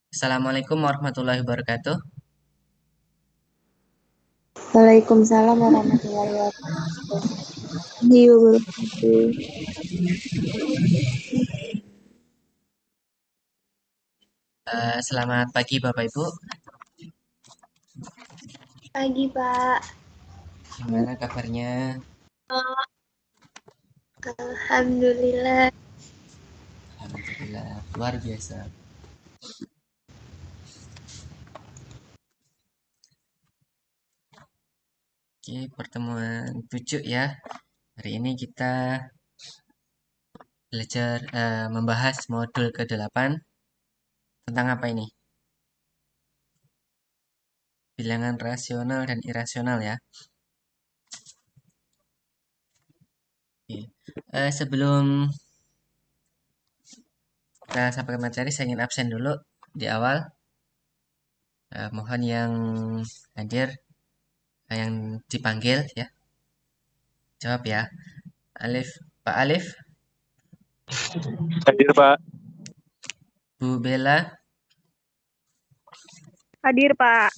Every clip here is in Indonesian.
Assalamualaikum warahmatullahi wabarakatuh. Waalaikumsalam warahmatullahi wabarakatuh. Selamat pagi Bapak Ibu. Pagi, Pak. Gimana kabarnya? Alhamdulillah. Alhamdulillah, luar biasa. Oke, pertemuan pucuk ya. Hari ini kita belajar membahas modul ke-8 tentang apa ini? Bilangan rasional dan irasional ya. Oke. Sebelum kita sampai ke materi, saya ingin absen dulu di awal. Mohon yang hadir, yang dipanggil ya, jawab ya. Alif, Pak Alif, Hadir, Pak. Bu Bella, Hadir, Pak.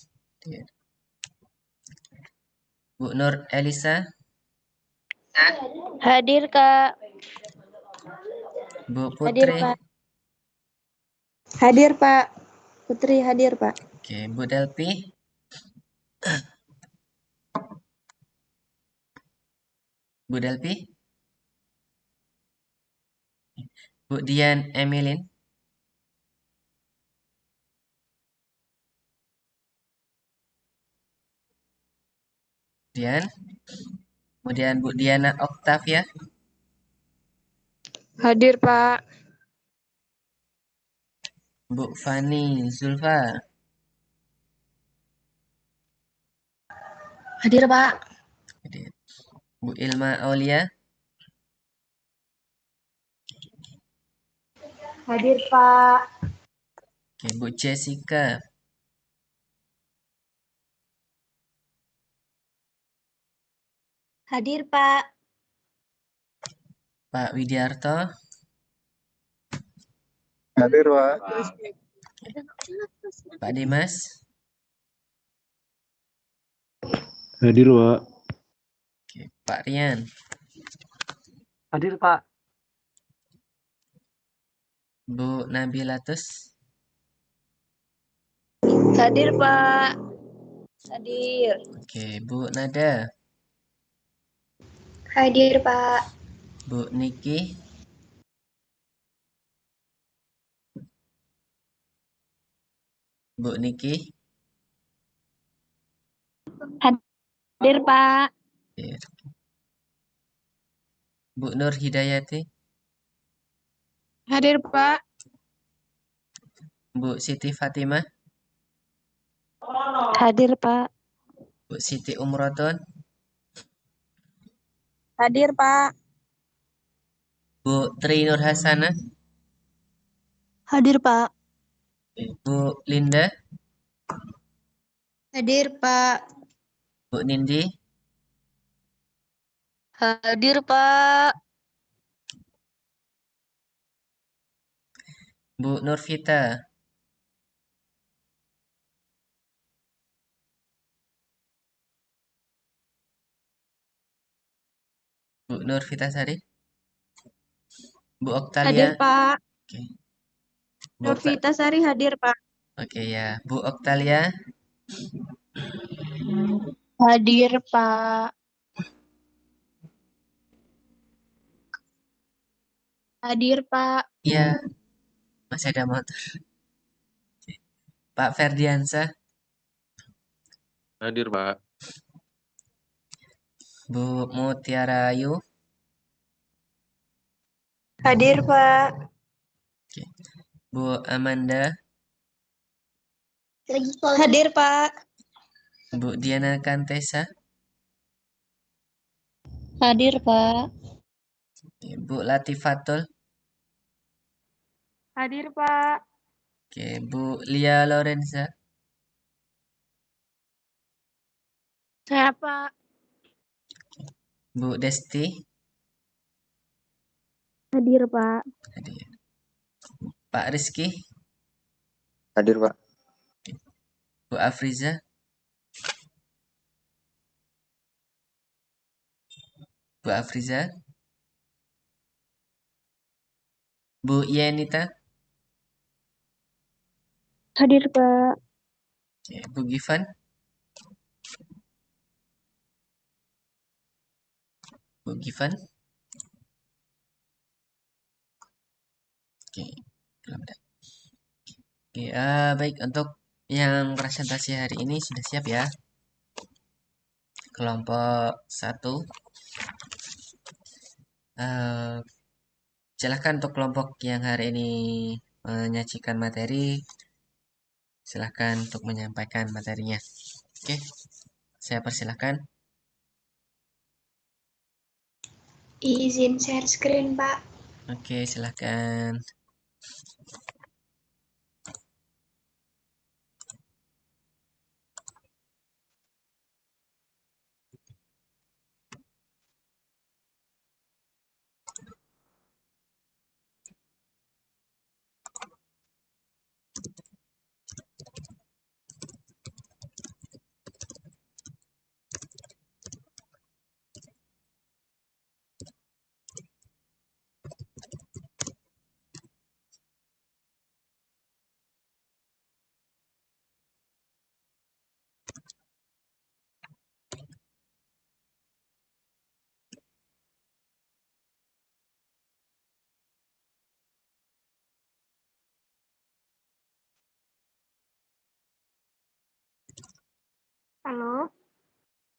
Bu Nur Elisa, Hadir, Kak. Bu Hadir, Putri, Pak. Hadir, Pak. Putri hadir, Pak. oke, Bu Delpi, Bu Delpi, Bu Dian Emilin, Dian, kemudian Bu Diana Octavia, Hadir, Pak. Bu Fani Zulfa, Hadir, Pak. Bu Ilma Aulia, Hadir, Pak. oke, Bu Jessica, Hadir, Pak. Pak Widiarto, Hadir, Pak. Pak Dimas, Hadir, Pak. oke, Pak Rian, Hadir, Pak. Bu Nabilatus, Hadir, Pak. Hadir. oke, Bu Nada, Hadir, Pak. Bu Niki, Bu Niki, Hadir, Pak. oke, Bu Nur Hidayati, Hadir, Pak. Bu Siti Fatimah, Hadir, Pak. Bu Siti Umroton, Hadir, Pak. Bu Tri Nur Hasanah, Hadir, Pak. Bu Linda, Hadir, Pak. Bu Nindi, Hadir, Pak. Bu Nurvita, Bu Nurvita Sari, Bu Oktalia, Hadir, Pak. oke, Bu Novita Sari hadir, Pak. oke ya, Bu Oktalia, Hadir, Pak. Hadir, Pak. ya masih ada motor. Pak Ferdiansa, Hadir, Pak. Bu Mutiara Ayu, Hadir, Pak. oke, Bu Amanda, Hadir, Pak. Bu Diana Kantesa, Hadir, Pak. oke, Bu Latifatul, Hadir, Pak. oke, Bu Lia Lorenza, Saya, Pak. Bu Desti, Hadir, Pak. hadir. Pak Rizky, Hadir, Pak. Bu Afriza, Bu Afriza, Bu Yenita, Hadir, Pak. oke, Bu Givan, Bu Givan, oke, belum ada. Oke, baik untuk yang presentasi hari ini sudah siap ya. Kelompok 1. Silahkan untuk kelompok yang hari ini menyajikan materi, silahkan untuk menyampaikan materinya. Oke, saya persilahkan. Izin share screen, Pak. Oke, silahkan. Halo.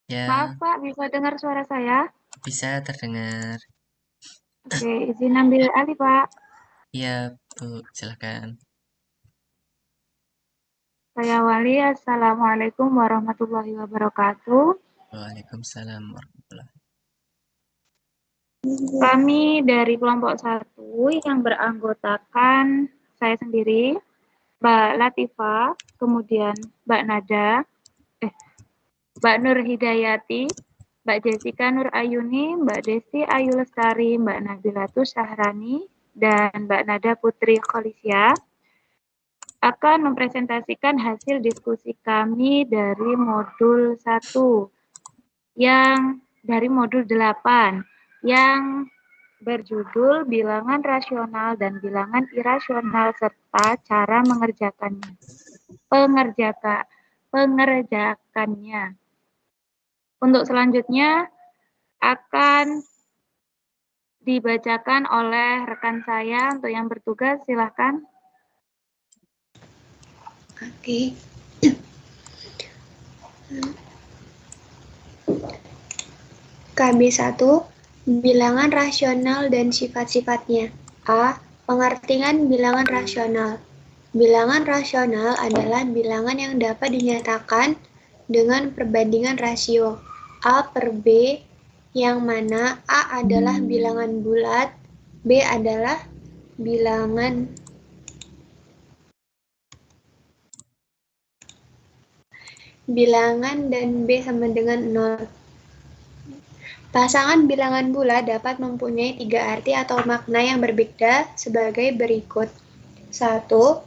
Ya, Maaf, Pak. Bisa dengar suara saya? bisa terdengar. Oke, izin ambil alih, Pak. Iya, Bu, silahkan. Saya Wali. Assalamualaikum warahmatullahi wabarakatuh. Waalaikumsalam warahmatullahi. Kami dari kelompok 1 yang beranggotakan saya sendiri, Mbak Latifah, kemudian Mbak Nada, Mbak Nur Hidayati, Mbak Jessica Nur Ayuni, Mbak Desti Ayu Lestari, Mbak Nabilatus Sahrani, dan Mbak Nada Putri Kholisya akan mempresentasikan hasil diskusi kami dari modul 1 yang dari modul 8 yang berjudul bilangan rasional dan bilangan irasional serta cara pengerjakannya. Untuk selanjutnya akan dibacakan oleh rekan saya. Untuk yang bertugas silahkan. Oke. KB1, bilangan rasional dan sifat-sifatnya. A. Pengertian bilangan rasional. Bilangan rasional adalah bilangan yang dapat dinyatakan dengan perbandingan rasio A per B, yang mana A adalah bilangan bulat, B adalah bilangan dan B sama dengan 0. Pasangan bilangan bulat dapat mempunyai 3 arti atau makna yang berbeda sebagai berikut. 1.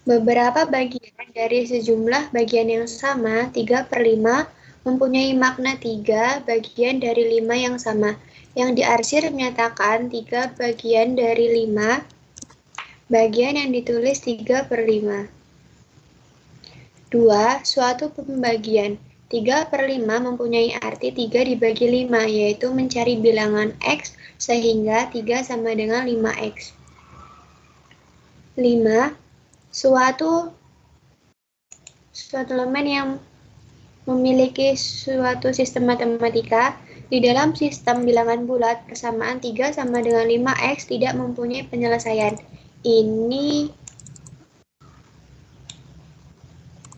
Beberapa bagian dari sejumlah bagian yang sama, 3/5, mempunyai makna 3 bagian dari 5 yang sama. Yang diarsir menyatakan 3 bagian dari 5 bagian yang ditulis 3/5. 2. Suatu pembagian. 3/5 mempunyai arti 3 dibagi 5, yaitu mencari bilangan X sehingga 3 sama dengan 5X. 5. Suatu elemen yang memiliki suatu sistem matematika. Di dalam sistem bilangan bulat, persamaan 3 sama dengan 5X tidak mempunyai penyelesaian.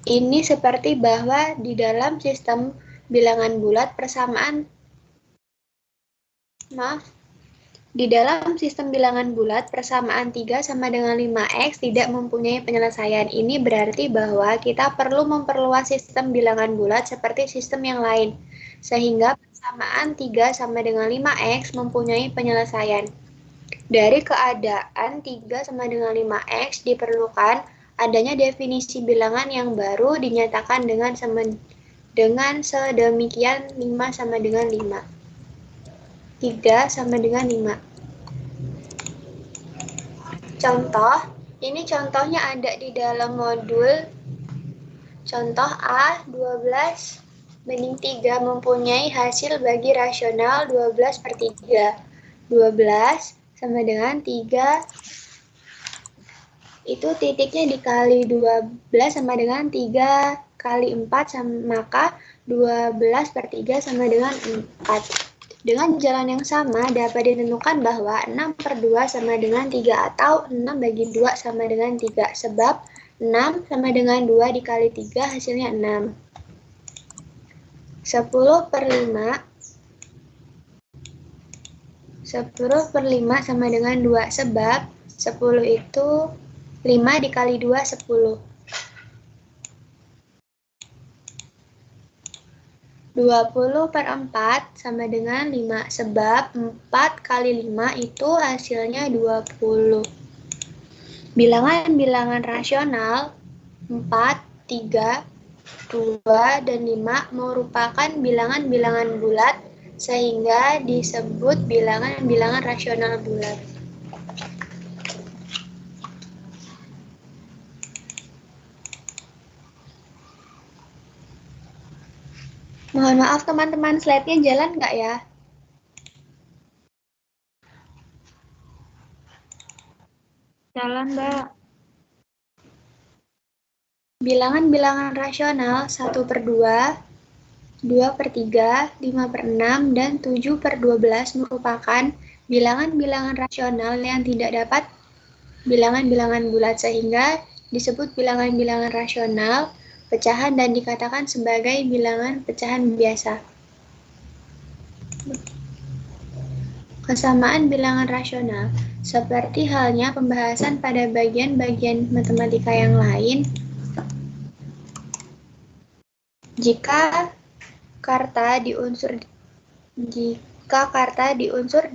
Ini seperti bahwa di dalam sistem bilangan bulat persamaan 3 sama dengan 5X tidak mempunyai penyelesaian. Ini berarti bahwa kita perlu memperluas sistem bilangan bulat seperti sistem yang lain, sehingga persamaan 3 sama dengan 5X mempunyai penyelesaian. Dari keadaan 3 sama dengan 5X diperlukan adanya definisi bilangan yang baru dinyatakan dengan sedemikian 5 sama dengan 5. 3 sama dengan 5. Contoh, ini contohnya ada di dalam modul. Contoh A, 12 banding 3 mempunyai hasil bagi rasional 12 per 3. 12 sama dengan 3, itu titiknya dikali 12 sama dengan 3 kali 4, maka 12 per 3 sama dengan 4. Dengan jalan yang sama dapat ditentukan bahwa 6 per 2 sama dengan 3 atau 6 bagi 2 sama dengan 3, sebab 6 sama dengan 2 dikali 3 hasilnya 6. 10 per 5 sama dengan 2, sebab 10 itu 5 dikali 2, 10. 20 per 4 sama dengan 5, sebab 4 kali 5 itu hasilnya 20. Bilangan-bilangan rasional 4, 3, 2, dan 5 merupakan bilangan-bilangan bulat sehingga disebut bilangan-bilangan rasional bulat. Mohon maaf teman-teman, slide-nya jalan nggak ya? Jalan, Mbak. Bilangan-bilangan rasional 1 per 2, 2 per 3, 5 per 6, dan 7 per 12 merupakan bilangan-bilangan rasional yang tidak dapat bilangan-bilangan bulat sehingga disebut bilangan-bilangan rasional pecahan dan dikatakan sebagai bilangan pecahan biasa. Kesamaan bilangan rasional. Seperti halnya pembahasan pada bagian-bagian matematika yang lain, jika karta diunsur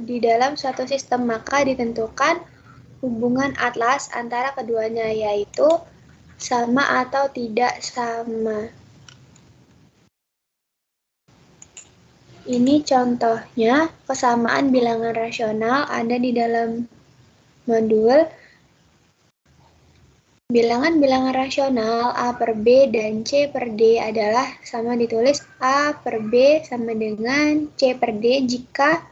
di dalam suatu sistem, maka ditentukan hubungan atlas antara keduanya, yaitu sama atau tidak sama. Ini contohnya kesamaan bilangan rasional ada di dalam modul. Bilangan-bilangan rasional A per B dan C per D adalah sama ditulis A per B sama dengan C per D jika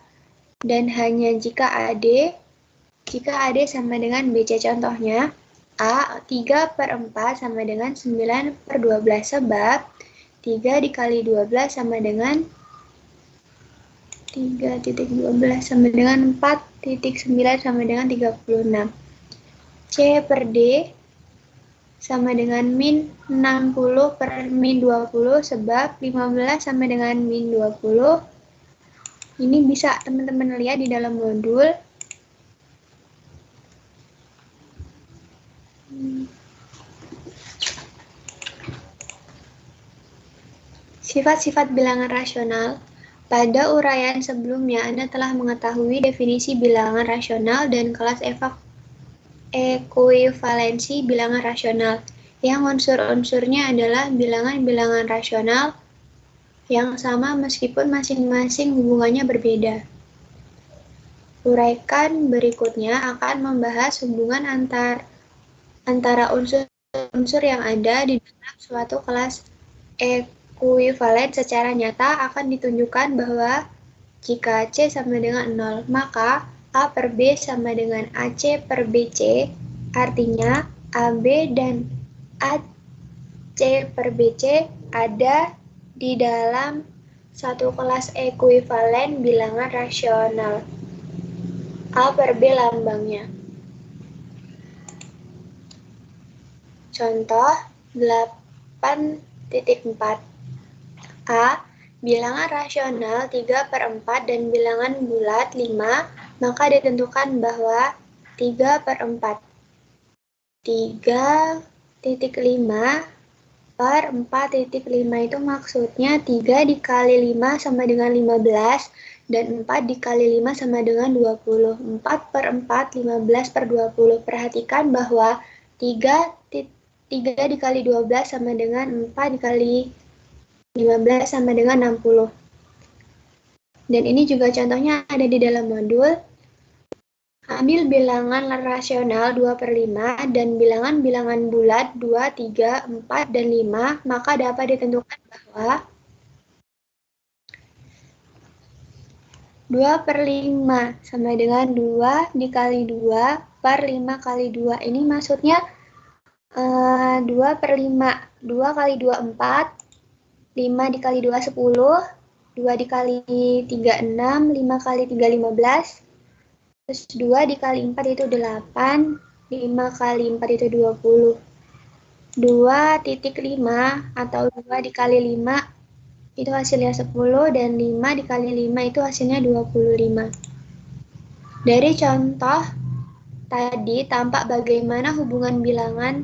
dan hanya jika AD sama dengan BC. Contohnya A 3 per 4 sama dengan 9 per 12, sebab 3 dikali 12 sama dengan 3.12 sama dengan 4.9 sama dengan 36. C per D sama dengan min 60 per min 20, sebab 15 sama dengan min 20. Ini bisa teman-teman lihat di dalam modul. Sifat-sifat bilangan rasional. Pada uraian sebelumnya, Anda telah mengetahui definisi bilangan rasional dan kelas ekuivalensi bilangan rasional, yang unsur-unsurnya adalah bilangan-bilangan rasional yang sama meskipun masing-masing hubungannya berbeda. Uraikan berikutnya akan membahas hubungan antara unsur-unsur yang ada di dalam suatu kelas ekuivalen. Secara nyata akan ditunjukkan bahwa jika C sama dengan 0, maka A per B sama dengan AC per BC, artinya AB dan AC per BC ada di dalam satu kelas ekuivalen bilangan rasional. A per B lambangnya. Contoh 8.4. A. Bilangan rasional 3 per 4 dan bilangan bulat 5, maka ditentukan bahwa 3 per 4. 3.5 per 4.5 itu maksudnya 3 dikali 5 sama dengan 15, Dan 4 dikali 5 sama dengan 20. 4 per 4, 15 per 20. Perhatikan bahwa 3 dikali 12 sama dengan 4 dikali 15 sama dengan 60. Dan ini juga contohnya ada di dalam modul. Ambil bilangan rasional 2 per 5 dan bilangan-bilangan bulat 2, 3, 4, dan 5, maka dapat ditentukan bahwa 2 per 5 sama dengan 2 dikali 2 per 5 kali 2. Ini maksudnya 2 per 5. 2 kali 2, 4. 5 dikali 2, 10. 2 dikali 3, 6. 5 kali 3, 15. Terus 2 dikali 4 itu 8. 5 kali 4 itu 20. 2,5 atau 2 dikali 5 itu hasilnya 10, dan 5 dikali 5 itu hasilnya 25. Dari contoh tadi tampak bagaimana hubungan bilangan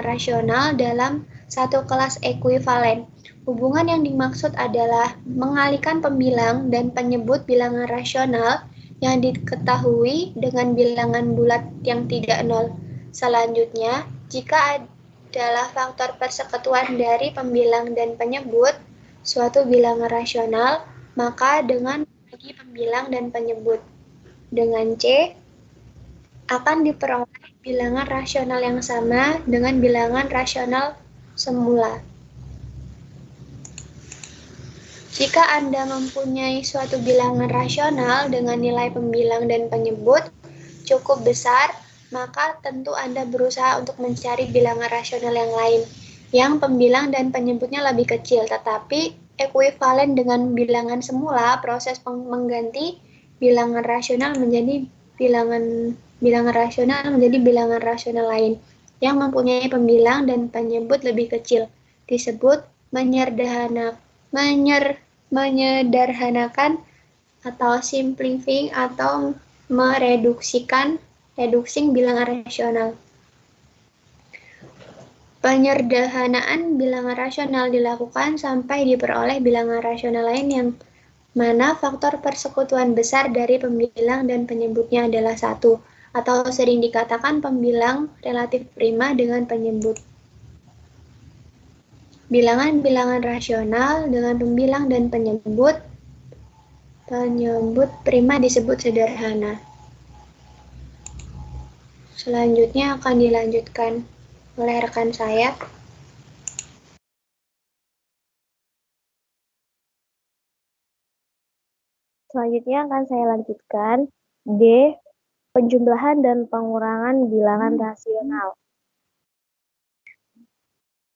rasional dalam satu kelas ekuivalen. Hubungan yang dimaksud adalah mengalihkan pembilang dan penyebut bilangan rasional yang diketahui dengan bilangan bulat yang tidak nol. Selanjutnya, jika adalah faktor persekutuan dari pembilang dan penyebut suatu bilangan rasional, maka dengan membagi pembilang dan penyebut dengan C akan diperoleh bilangan rasional yang sama dengan bilangan rasional semula. Jika Anda mempunyai suatu bilangan rasional dengan nilai pembilang dan penyebut cukup besar, maka tentu Anda berusaha untuk mencari bilangan rasional yang lain, yang pembilang dan penyebutnya lebih kecil, tetapi ekuivalen dengan bilangan semula. Proses mengganti bilangan rasional menjadi bilangan rasional lain yang mempunyai pembilang dan penyebut lebih kecil disebut menyederhanakan atau simplifying atau reducing bilangan rasional. Penyederhanaan bilangan rasional dilakukan sampai diperoleh bilangan rasional lain yang mana faktor persekutuan besar dari pembilang dan penyebutnya adalah 1, atau sering dikatakan pembilang relatif prima dengan penyebut. Bilangan-bilangan rasional dengan pembilang dan penyebut prima disebut sederhana. Selanjutnya akan dilanjutkan oleh rekan saya. Selanjutnya akan saya lanjutkan D. Penjumlahan dan pengurangan bilangan rasional.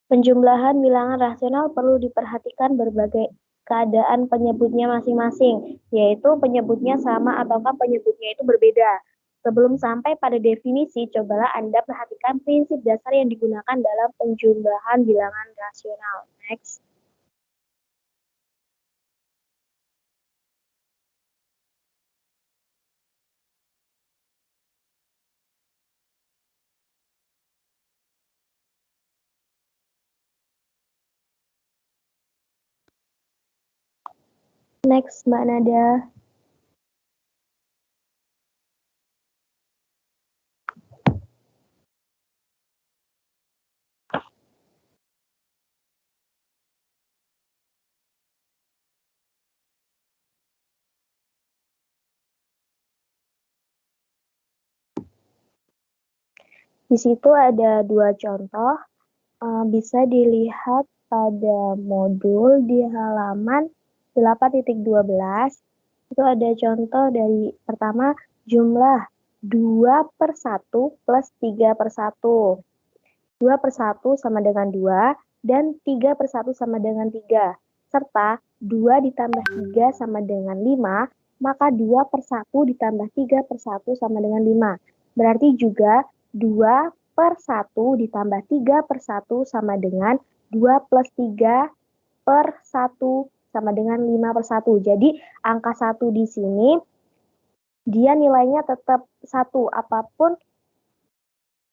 Penjumlahan bilangan rasional perlu diperhatikan berbagai keadaan penyebutnya masing-masing, yaitu penyebutnya sama ataukah penyebutnya itu berbeda. Sebelum sampai pada definisi, cobalah Anda perhatikan prinsip dasar yang digunakan dalam penjumlahan bilangan rasional. Next. Next, Mbak Nada. Di situ ada dua contoh, bisa dilihat pada modul di halaman 8.12. Itu ada contoh dari pertama jumlah 2/1 plus 3/1. 2/1 sama dengan 2 dan 3/1 sama dengan 3. Serta 2 ditambah 3 sama dengan 5, maka 2/1 ditambah 3/1 sama dengan 5. Berarti juga 2/1 ditambah 3/1 sama dengan 2 plus 3/1 sama dengan 5/1. Jadi angka 1 di sini dia nilainya tetap 1 apapun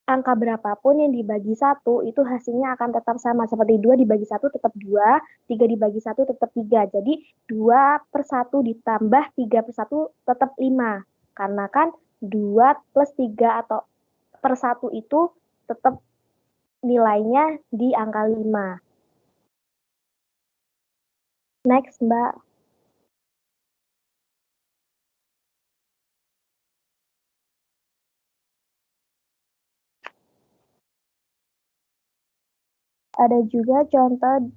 angka berapapun yang dibagi 1 itu hasilnya akan tetap sama. Seperti 2 dibagi 1 tetap 2, 3 dibagi 1 tetap 3. Jadi 2/1 ditambah 3/1 tetap 5. Karena kan 2 plus 3 atau per 1 itu tetap nilainya di angka 5. Next, Mbak. Ada juga contoh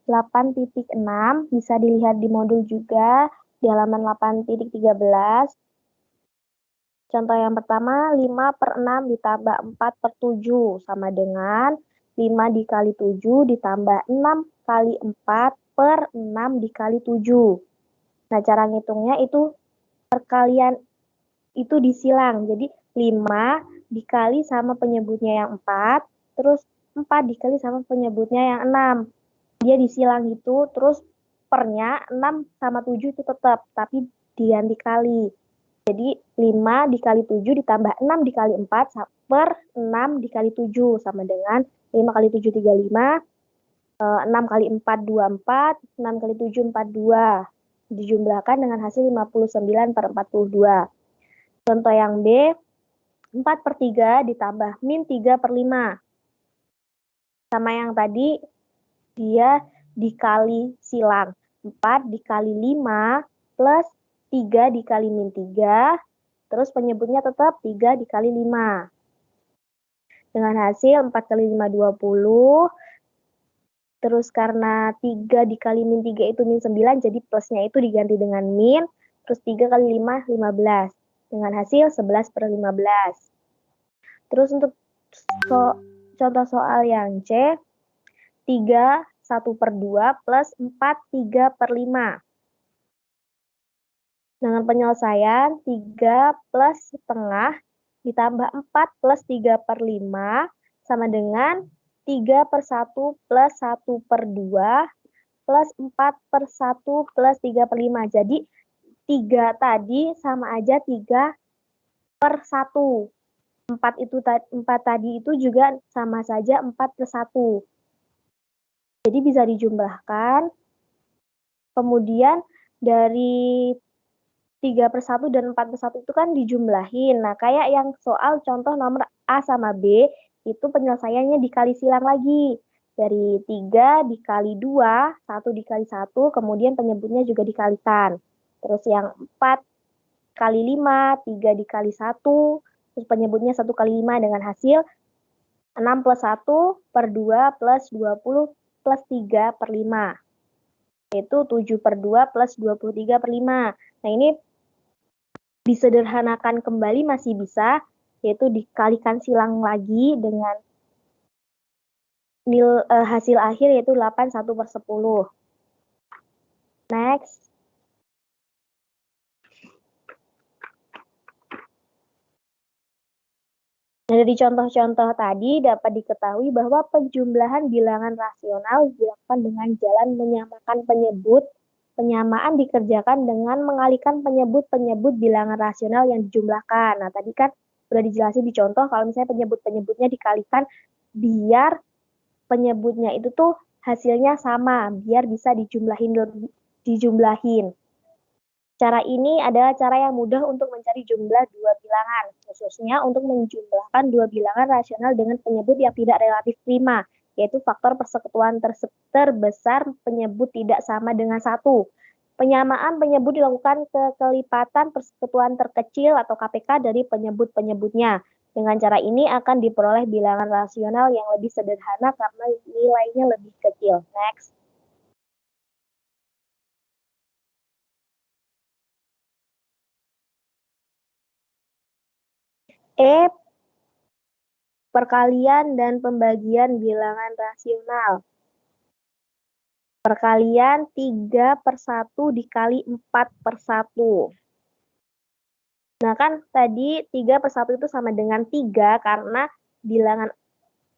8.6, bisa dilihat di modul juga, di halaman 8.13. Contoh yang pertama, 5/6 ditambah 4/7 sama dengan 5 dikali 7 ditambah 6 kali 4 per 6 dikali 7. Nah, cara ngitungnya itu perkalian itu disilang. Jadi 5 dikali sama penyebutnya yang 4, terus 4 dikali sama penyebutnya yang 6. Dia disilang gitu, terus pernya 6 sama 7 itu tetap, tapi diganti kali. Jadi 5 dikali 7 ditambah 6 dikali 4 per 6 dikali 7 sama dengan 5 kali 7 35, 6 kali 4 24, 6 kali 7 42. Dijumlahkan dengan hasil 59/42. Contoh yang B, 4/3 ditambah min 3/5. Sama yang tadi, dia dikali silang. 4 dikali 5 plus 3 dikali min 3, terus penyebutnya tetap 3 dikali 5. Dengan hasil 4 kali 5, 20. Terus karena 3 dikali min 3 itu min 9, jadi plusnya itu diganti dengan min, terus 3 kali 5, 15. Dengan hasil 11/15. Terus untuk contoh soal yang C, 3 1/2 plus 4 3/5. Dengan penyelesaian 3 plus setengah ditambah 4 plus 3/5 sama dengan 3/1 plus 1/2 plus 4/1 plus 3/5. Jadi 3 tadi sama aja 3/1. 4 tadi itu juga sama saja 4/1. Jadi bisa dijumlahkan. Kemudian dari 3/1 dan 4/1 itu kan dijumlahin. Nah, kayak yang soal contoh nomor A sama B, itu penyelesaiannya dikali silang lagi. Dari 3 dikali 2, 1 dikali 1, kemudian penyebutnya juga dikalikan. Terus yang 4 kali 5, 3 dikali 1, terus penyebutnya 1 kali 5 dengan hasil 6 plus 1 per 2 plus 20 plus 3/5. Yaitu 7/2 plus 23/5. Nah, ini disederhanakan kembali masih bisa, yaitu dikalikan silang lagi dengan hasil akhir yaitu 8 1/10. Next. Nah, dari contoh-contoh tadi dapat diketahui bahwa penjumlahan bilangan rasional dilakukan dengan jalan menyamakan penyebut. Penyamaan dikerjakan dengan mengalihkan penyebut-penyebut bilangan rasional yang dijumlahkan. Nah, tadi kan sudah dijelasin di contoh kalau misalnya penyebut-penyebutnya dikalikan biar penyebutnya itu tuh hasilnya sama, biar bisa dijumlahin. Cara ini adalah cara yang mudah untuk mencari jumlah dua bilangan, khususnya untuk menjumlahkan dua bilangan rasional dengan penyebut yang tidak relatif prima, yaitu faktor persekutuan terbesar penyebut tidak sama dengan 1. Penyamaan penyebut dilakukan ke kelipatan persekutuan terkecil atau KPK dari penyebut-penyebutnya. Dengan cara ini akan diperoleh bilangan rasional yang lebih sederhana karena nilainya lebih kecil. Next. E. Perkalian dan pembagian bilangan rasional. Perkalian 3/1 dikali 4/1. Nah, kan tadi 3/1 itu sama dengan 3 karena bilangan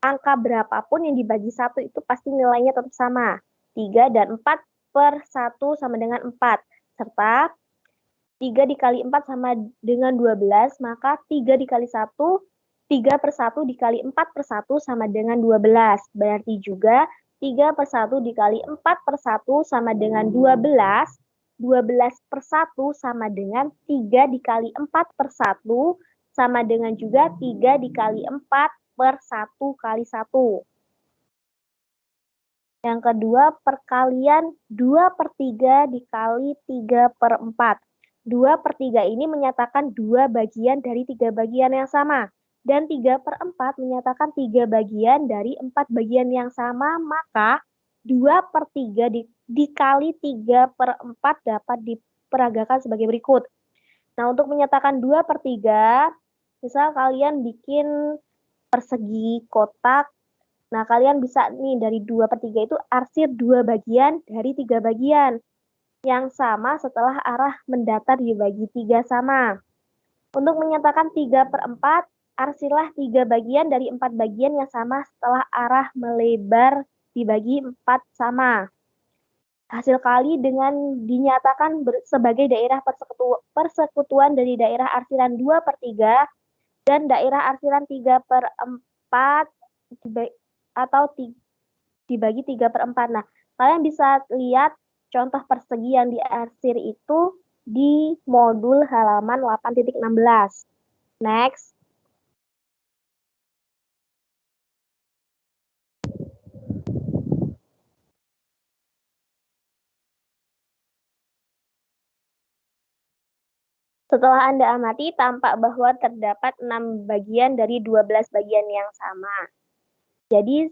angka berapapun yang dibagi 1 itu pasti nilainya tetap sama. 3 dan 4/1 sama dengan 4. Serta 3 dikali 4 sama dengan 12, maka 3 dikali 1 3/1 dikali 4/1 sama dengan 12. Berarti juga 3/1 dikali 4/1 sama dengan 12. 12/1 sama dengan 3 dikali 4/1 sama dengan juga 3 dikali 4/1 kali 1. Yang kedua, perkalian 2/3 dikali 3/4. 2/3 ini menyatakan 2 bagian dari 3 bagian yang sama. Dan 3/4 menyatakan 3 bagian dari 4 bagian yang sama, maka 2/3 dikali 3/4 dapat diperagakan sebagai berikut. Nah, untuk menyatakan 2/3, misal kalian bikin persegi kotak. Nah, kalian bisa nih dari 2/3 itu arsir 2 bagian dari 3 bagian yang sama setelah arah mendatar dibagi 3 sama. Untuk menyatakan 3/4, arsirlah 3 bagian dari 4 bagian yang sama setelah arah melebar dibagi 4 sama. Hasil kali dengan dinyatakan sebagai daerah persekutuan dari daerah arsiran 2/3 dan daerah arsiran 3/4 atau dibagi 3/4. Nah, kalian bisa lihat contoh persegi yang diarsir itu di modul halaman 8.16. Next. Setelah Anda amati, tampak bahwa terdapat 6 bagian dari 12 bagian yang sama. Jadi,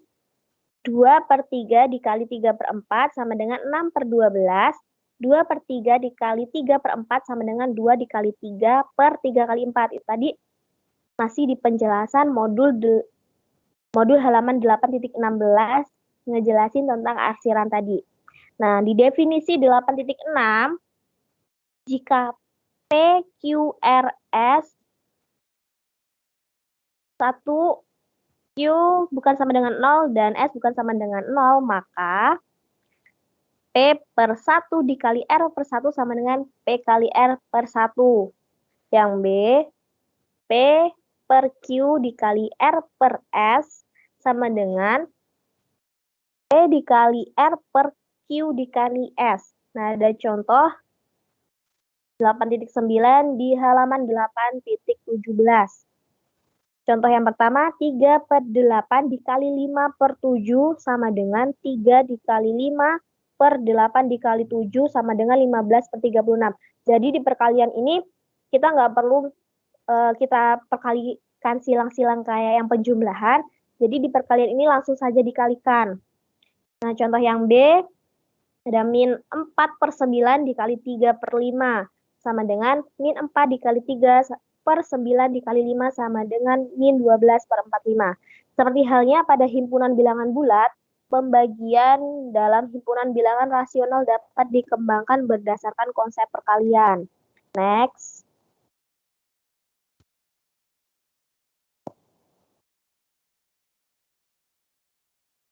2/3 dikali 3/4 sama dengan 6/12. 2/3 dikali 3/4 sama dengan 2 dikali 3/3 kali 4. Itu tadi masih di penjelasan modul halaman 8.16 ngejelasin tentang arsiran tadi. Nah, di definisi 8.6, jika PQRS 1 Q bukan sama dengan 0 dan S bukan sama dengan 0, maka P/1 dikali R/1 sama dengan P kali R/1. Yang B, P/Q dikali R/S sama dengan P dikali R/Q dikali S. Nah, ada contoh 8.9 di halaman 8.17. Contoh yang pertama, 3/8 dikali 5/7 sama dengan 3 dikali 5/8 dikali 7 sama dengan 15/36. Jadi di perkalian ini kita nggak perlu kita perkalikan silang-silang kayak yang penjumlahan. Jadi di perkalian ini langsung saja dikalikan. Nah, contoh yang B, ada min 4/9 dikali 3/5 sama dengan min 4 dikali 3/9 dikali 5 sama dengan min 12/45. Seperti halnya pada himpunan bilangan bulat, pembagian dalam himpunan bilangan rasional dapat dikembangkan berdasarkan konsep perkalian. Next.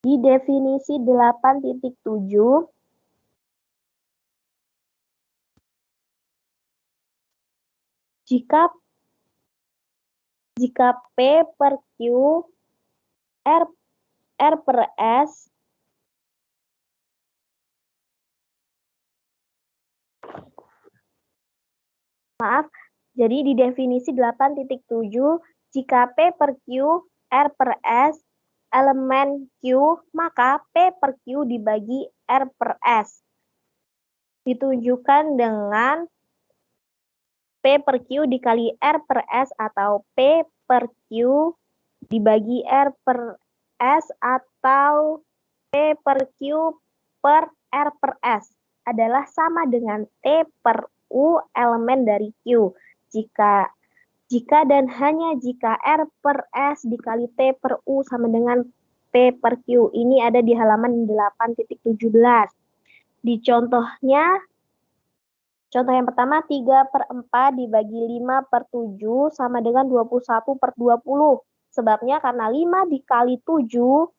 Di definisi 8.7, jika P/Q R/S jadi di definisi 8.7, jika P/Q R/S elemen Q, maka P/Q dibagi R/S. Ditunjukkan dengan P/Q dikali R/S atau P/Q dibagi R/S atau P/Q per R/S adalah sama dengan T/U elemen dari Q. Jika dan hanya jika R/S dikali T/U sama dengan P/Q. Ini ada di halaman 8.17. Di contohnya, contoh yang pertama, 3/4 dibagi 5/7 sama dengan 21/20. Sebabnya karena 5 dikali 7,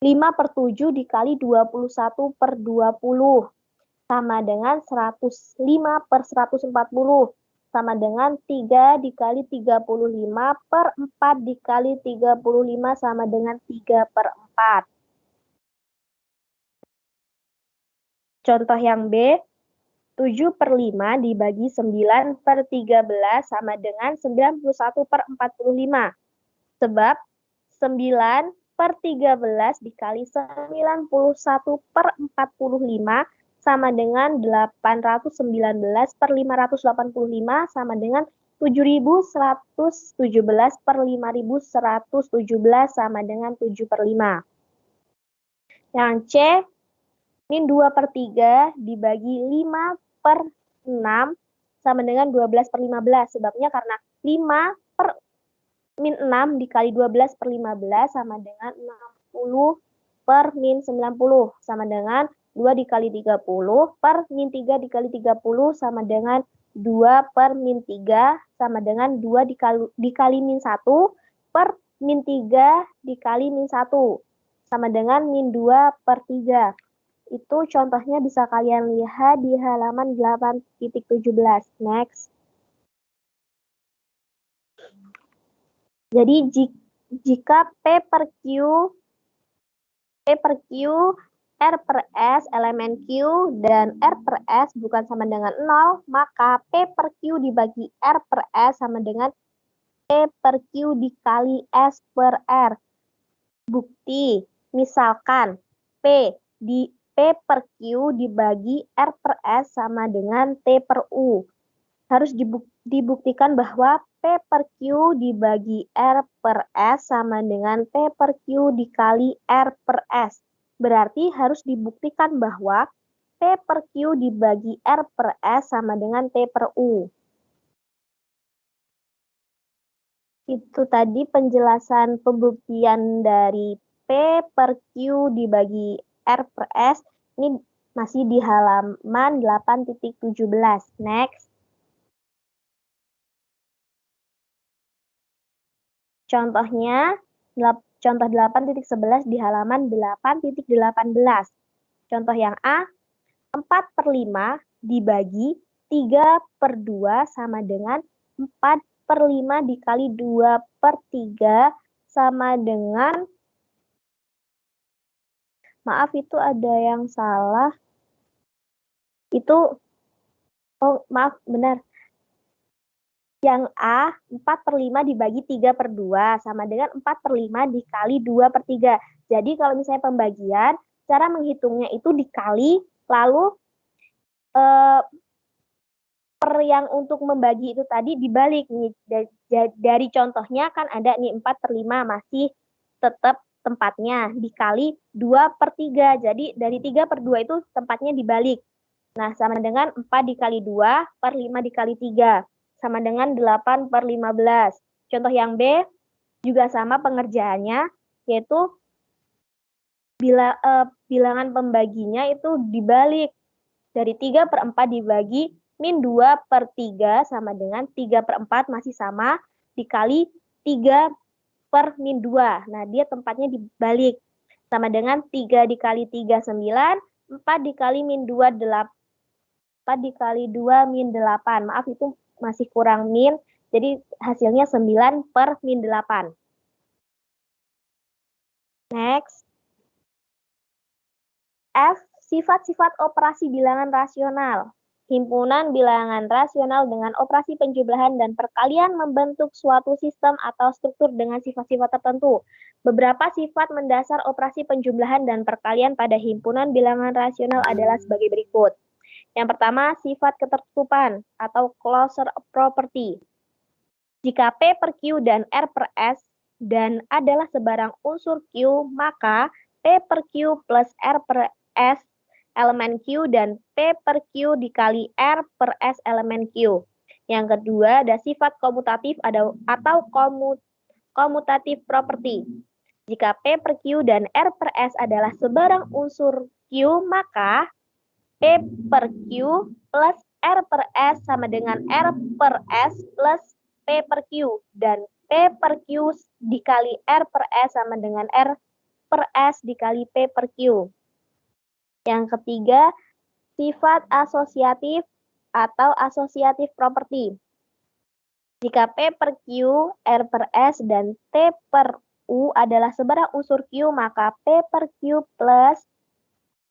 5/7 dikali 21/20 sama dengan 105/140. sama dengan 3 dikali 35 per 4 dikali 35 sama dengan 3 per 4. Contoh yang B, 7 per 5 dibagi 9 per 13 sama dengan 91 per 45. Sebab 9 per 13 dikali 91 per 45 sama dengan 819 per 585 sama dengan 7.117 per 5.117 sama dengan 7 per 5. Yang C, min 2 per 3 dibagi 5 per 6 sama dengan 12 per 15. Sebabnya karena 5 per min 6 dikali 12 per 15 sama dengan 60 per min 90 sama dengan 2 dikali 30 per min 3 dikali 30 sama dengan 2 per min 3 sama dengan 2 dikali min 1 per min 3 dikali min 1 sama dengan min 2 per 3. Itu contohnya bisa kalian lihat di halaman 8.17. Next. Jadi jika P per Q, R per S elemen Q, dan R per S bukan sama dengan 0, maka P per Q dibagi R per S sama dengan P per Q dikali S per R. Bukti, misalkan P per Q dibagi R per S sama dengan T per U. Harus dibuktikan bahwa P per Q dibagi R per S sama dengan P per Q dikali R per S. Berarti harus dibuktikan bahwa P per Q dibagi R per S sama dengan T per U. Itu tadi penjelasan pembuktian dari P per Q dibagi R per S. Ini masih di halaman 8.17. Next. Contohnya, contoh 8.11 di halaman 8.18. Contoh yang A, 4 per 5 dibagi 3 per 2 sama dengan 4 per 5 dikali 2 per 3 sama dengan, maaf itu ada yang salah. Itu, oh maaf benar. Yang A, 4 per 5 dibagi 3 per 2 sama dengan 4 per 5 dikali 2 per 3. Jadi kalau misalnya pembagian, cara menghitungnya itu dikali, lalu per yang untuk membagi itu tadi dibalik. Nih, dari contohnya kan ada nih 4 per 5 masih tetap tempatnya, dikali 2 per 3. Jadi dari 3 per 2 itu tempatnya dibalik. Nah, sama dengan 4 dikali 2 per 5 dikali 3. Sama dengan 8 per 15. Contoh yang B juga sama pengerjaannya, yaitu bilangan pembaginya itu dibalik. Dari 3 per 4 dibagi min 2 per 3 sama dengan 3 per 4 masih sama, dikali 3 per min 2. Nah, dia tempatnya dibalik. Sama dengan 3 dikali 3, 9, 4 dikali min 2, 8. 4 dikali 2 min 8. Maaf, itu masih kurang min, jadi hasilnya 9 per min 8. Next. F. Sifat-sifat operasi bilangan rasional. Himpunan bilangan rasional dengan operasi penjumlahan dan perkalian membentuk suatu sistem atau struktur dengan sifat-sifat tertentu. Beberapa sifat mendasar operasi penjumlahan dan perkalian pada himpunan bilangan rasional adalah sebagai berikut. Yang pertama, sifat ketertutupan atau closure property. Jika P per Q dan R per S dan adalah sebarang unsur Q, maka P per Q plus R per S elemen Q dan P per Q dikali R per S elemen Q. Yang kedua, ada sifat komutatif atau komutatif property. Jika P per Q dan R per S adalah sebarang unsur Q, maka P per Q plus R per S sama dengan R per S plus P per Q. Dan P per Q dikali R per S sama dengan R per S dikali P per Q. Yang ketiga, sifat asosiatif atau asosiatif property. Jika P per Q, R per S, dan T per U adalah sebarang unsur Q, maka P per Q plus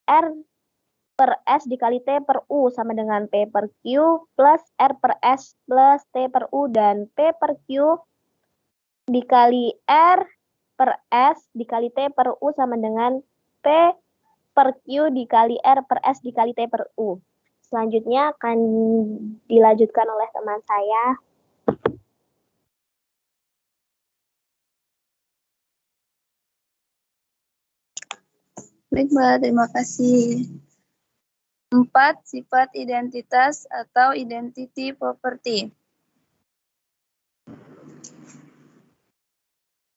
R per S dikali T per U sama dengan P per Q plus R per S plus T per U, dan P per Q dikali R per S dikali T per U sama dengan P per Q dikali R per S dikali T per U. Selanjutnya akan dilanjutkan oleh teman saya. Baik, Mbak, terima kasih. 4. Sifat identitas atau identity property.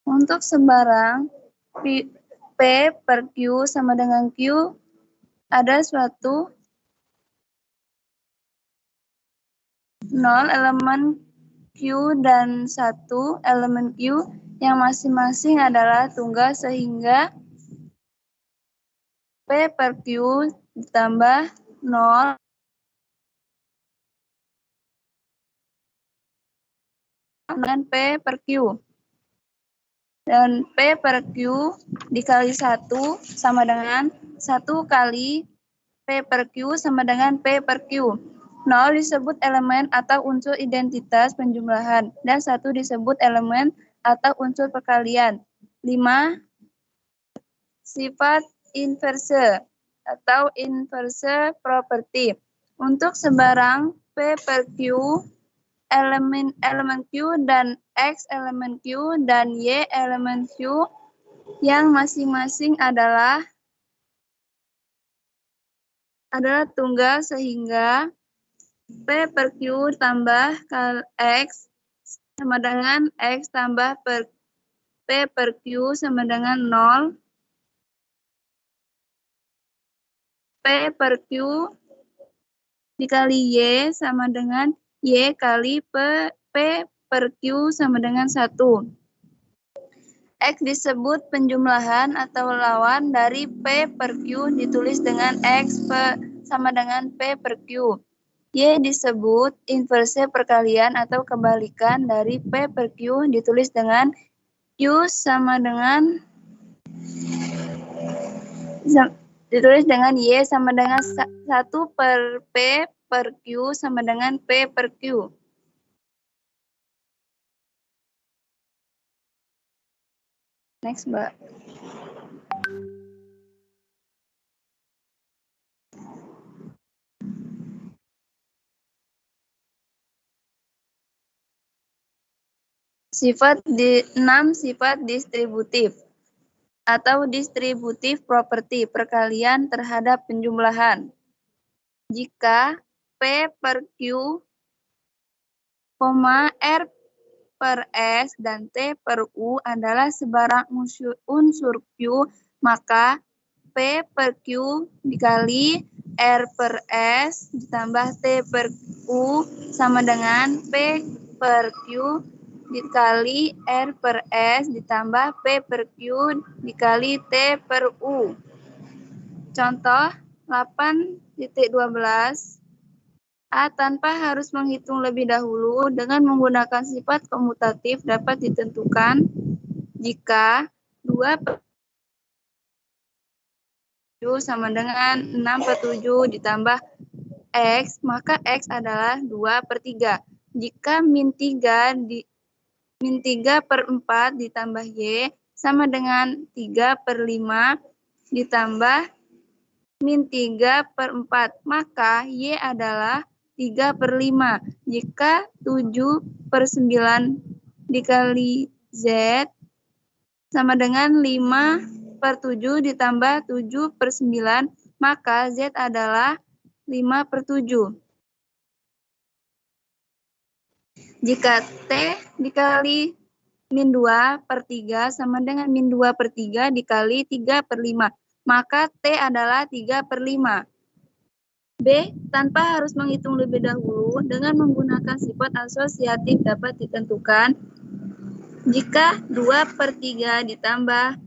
Untuk sebarang P per Q sama dengan Q, ada suatu 0 elemen Q dan 1 elemen Q yang masing-masing adalah tunggal, sehingga P per Q ditambah 0 dengan P per Q. Dan P per Q dikali 1 sama dengan 1 kali P per Q sama dengan P per Q. 0 disebut elemen atau unsur identitas penjumlahan, dan 1 disebut elemen atau unsur perkalian. 5. Sifat inverse atau inverse property. Untuk sebarang P per Q, elemen Q dan X elemen Q dan Y elemen Q yang masing-masing adalah tunggal, sehingga P per Q tambah X sama dengan X tambah P per Q sama dengan 0. P per Q dikali Y sama dengan Y kali P per Q sama dengan 1. X disebut penjumlahan atau lawan dari P per Q ditulis dengan X sama dengan P per Q. Y disebut inverse perkalian atau kebalikan dari P per Q ditulis dengan Q sama dengan Y sama dengan 1 per P per Q sama dengan P per Q. Next, Mbak. Sifat 6. Sifat distributif atau distributive property, perkalian terhadap penjumlahan. Jika P per Q, R per S dan T per U adalah sebarang unsur Q, maka P per Q dikali R per S ditambah T per U sama dengan P per Q dikali R per S ditambah P per Q dikali T per U. Contoh 8.12. A tanpa harus menghitung lebih dahulu dengan menggunakan sifat komutatif dapat ditentukan jika 2 per 7 sama dengan 6 per 7 ditambah X, maka X adalah 2 per 3. Jika min 3 per 4 ditambah Y sama dengan 3 per 5 ditambah min 3 per 4, maka Y adalah 3 per 5. Jika 7 per 9 dikali Z sama dengan 5 per 7 ditambah 7 per 9, maka Z adalah 5 per 7. Jika T dikali min 2 per 3 sama dengan min 2 per 3 dikali 3 per 5, maka T adalah 3 per 5. B. Tanpa harus menghitung lebih dahulu, dengan menggunakan sifat asosiatif dapat ditentukan jika 2 per 3 ditambah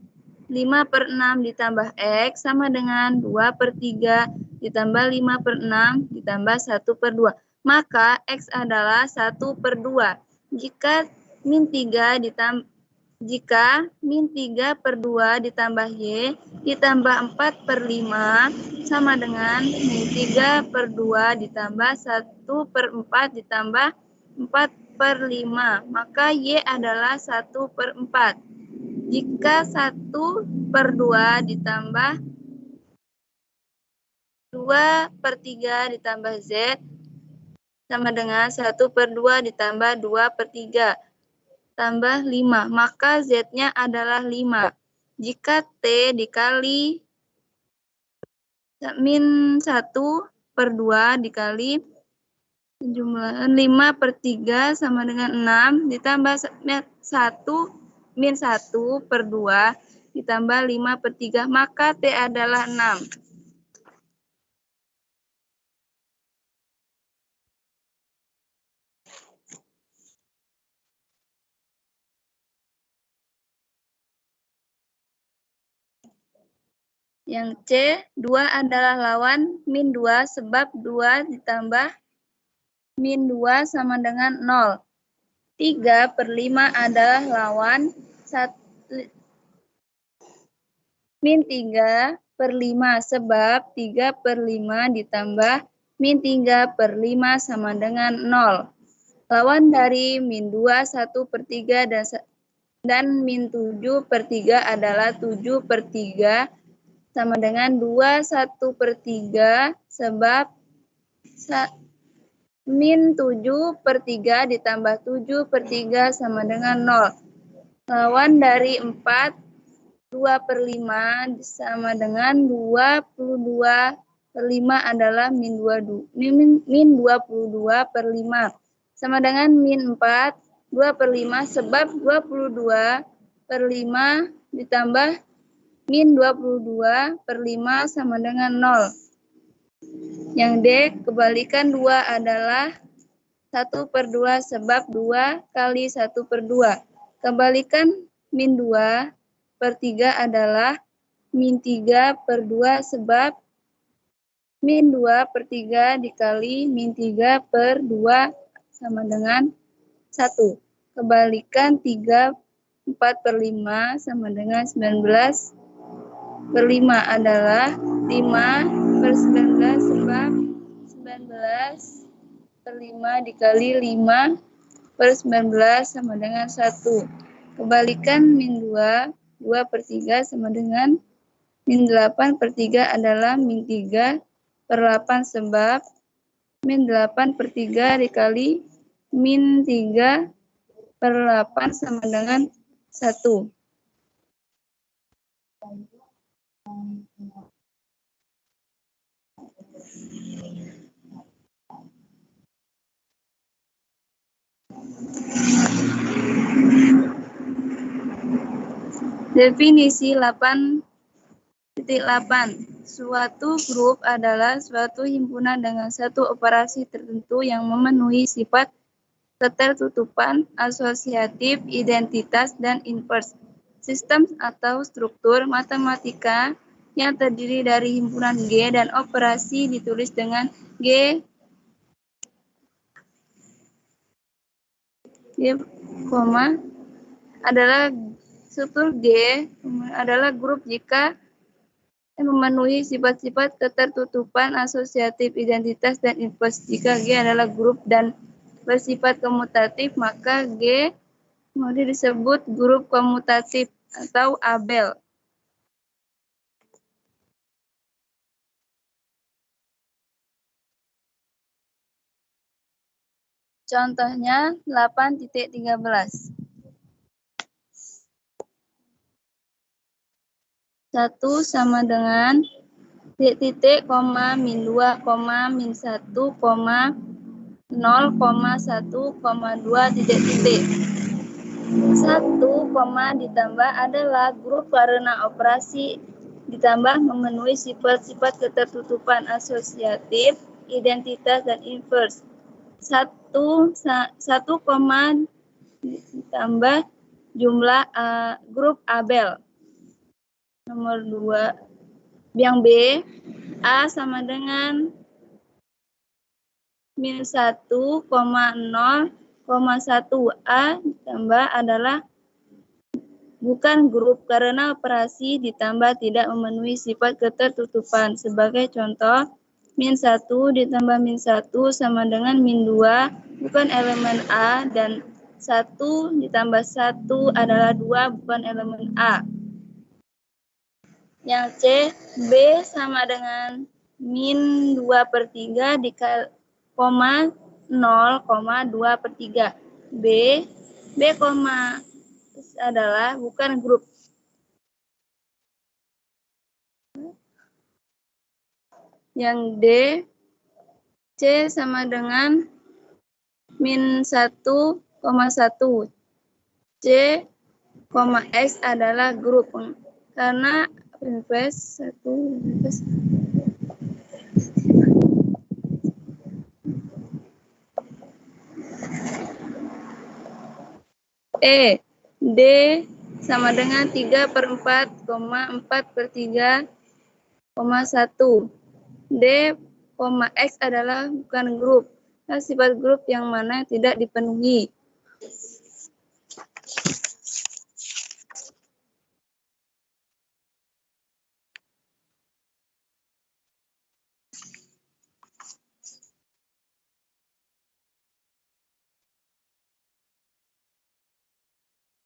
5 per 6 ditambah X sama dengan 2 per 3 ditambah 5 per 6 ditambah 1 per 2. Maka X adalah 1 per 2. Jika min 3 per 2 ditambah Y ditambah 4 per 5 sama dengan min 3 per 2 ditambah 1 per 4 ditambah 4 per 5. Maka Y adalah 1 per 4. Jika 1 per 2 ditambah 2 per 3 ditambah Z sama dengan 1 per 2 ditambah 2 per 3 tambah 5, maka Z-nya adalah 5. Jika T dikali min 1 per 2 dikali jumlah 5 per 3 sama dengan 6 ditambah 1 min 1 per 2 ditambah 5 per 3, maka T adalah 6. Yang C, 2 adalah lawan min 2 sebab 2 ditambah min 2 sama dengan 0. 3 per 5 adalah lawan min 3 per 5 sebab 3 per 5 ditambah min 3 per 5 sama dengan 0. Lawan dari min 2 1 per 3 dan min 7 per 3 adalah 7 per 3 sama dengan 2 1 per 3 sebab min 7 per 3 ditambah 7 per 3 sama dengan 0. Lawan dari 4 2 per 5 sama dengan 22 per 5 adalah min 22 per 5 sama dengan min 4 2 per 5 sebab 22 per 5 ditambah min 22 per 5 sama dengan 0. Yang D, kebalikan 2 adalah 1 per 2 sebab 2 kali 1 per 2. Kebalikan min 2 per 3 adalah min 3 per 2 sebab min 2 per 3 dikali min 3 per 2 sama dengan 1. Kebalikan 3 4 per 5 sama dengan 19 per 5 adalah 5 per 19 sebab 19 per 5 dikali 5 per 19 sama dengan 1. Kebalikan min 2, 2 per 3 sama dengan min 8 per 3 adalah min 3 per 8 sebab min 8 per 3 dikali min 3 per 8 sama dengan 1. Definisi 8.8. Suatu grup adalah suatu himpunan dengan satu operasi tertentu yang memenuhi sifat ketertutupan, asosiatif, identitas, dan inverse. Sistem atau struktur matematika yang terdiri dari himpunan G dan operasi ditulis dengan G, adalah struktur G adalah grup jika memenuhi sifat-sifat ketertutupan, asosiatif, identitas, dan inverse. Jika G adalah grup dan bersifat komutatif, maka G kemudian disebut grup komutatif atau Abel. Contohnya 8.13. 1 sama dengan titik, koma, min 2, koma, min 1, koma, 0, 1, 2, titik. 1, ditambah adalah grup karena operasi ditambah memenuhi sifat-sifat ketertutupan, asosiatif, identitas, dan inverse. 1, ditambah jumlah grup Abel. Nomor 2, yang B, A sama dengan min 1, 0, 1A ditambah adalah bukan grup karena operasi ditambah tidak memenuhi sifat ketertutupan. Sebagai contoh, -1 ditambah -1 sama dengan -2 bukan elemen A, dan 1 ditambah 1 adalah 2 bukan elemen A. Yang C, B sama dengan -2/3 dikali 0,2/3. B, adalah bukan grup. Yang D, C sama dengan -1,1. C, X adalah grup karena D sama dengan 3/4, 4/3, 1. D, X adalah bukan grup. Nah, sifat grup yang mana tidak dipenuhi.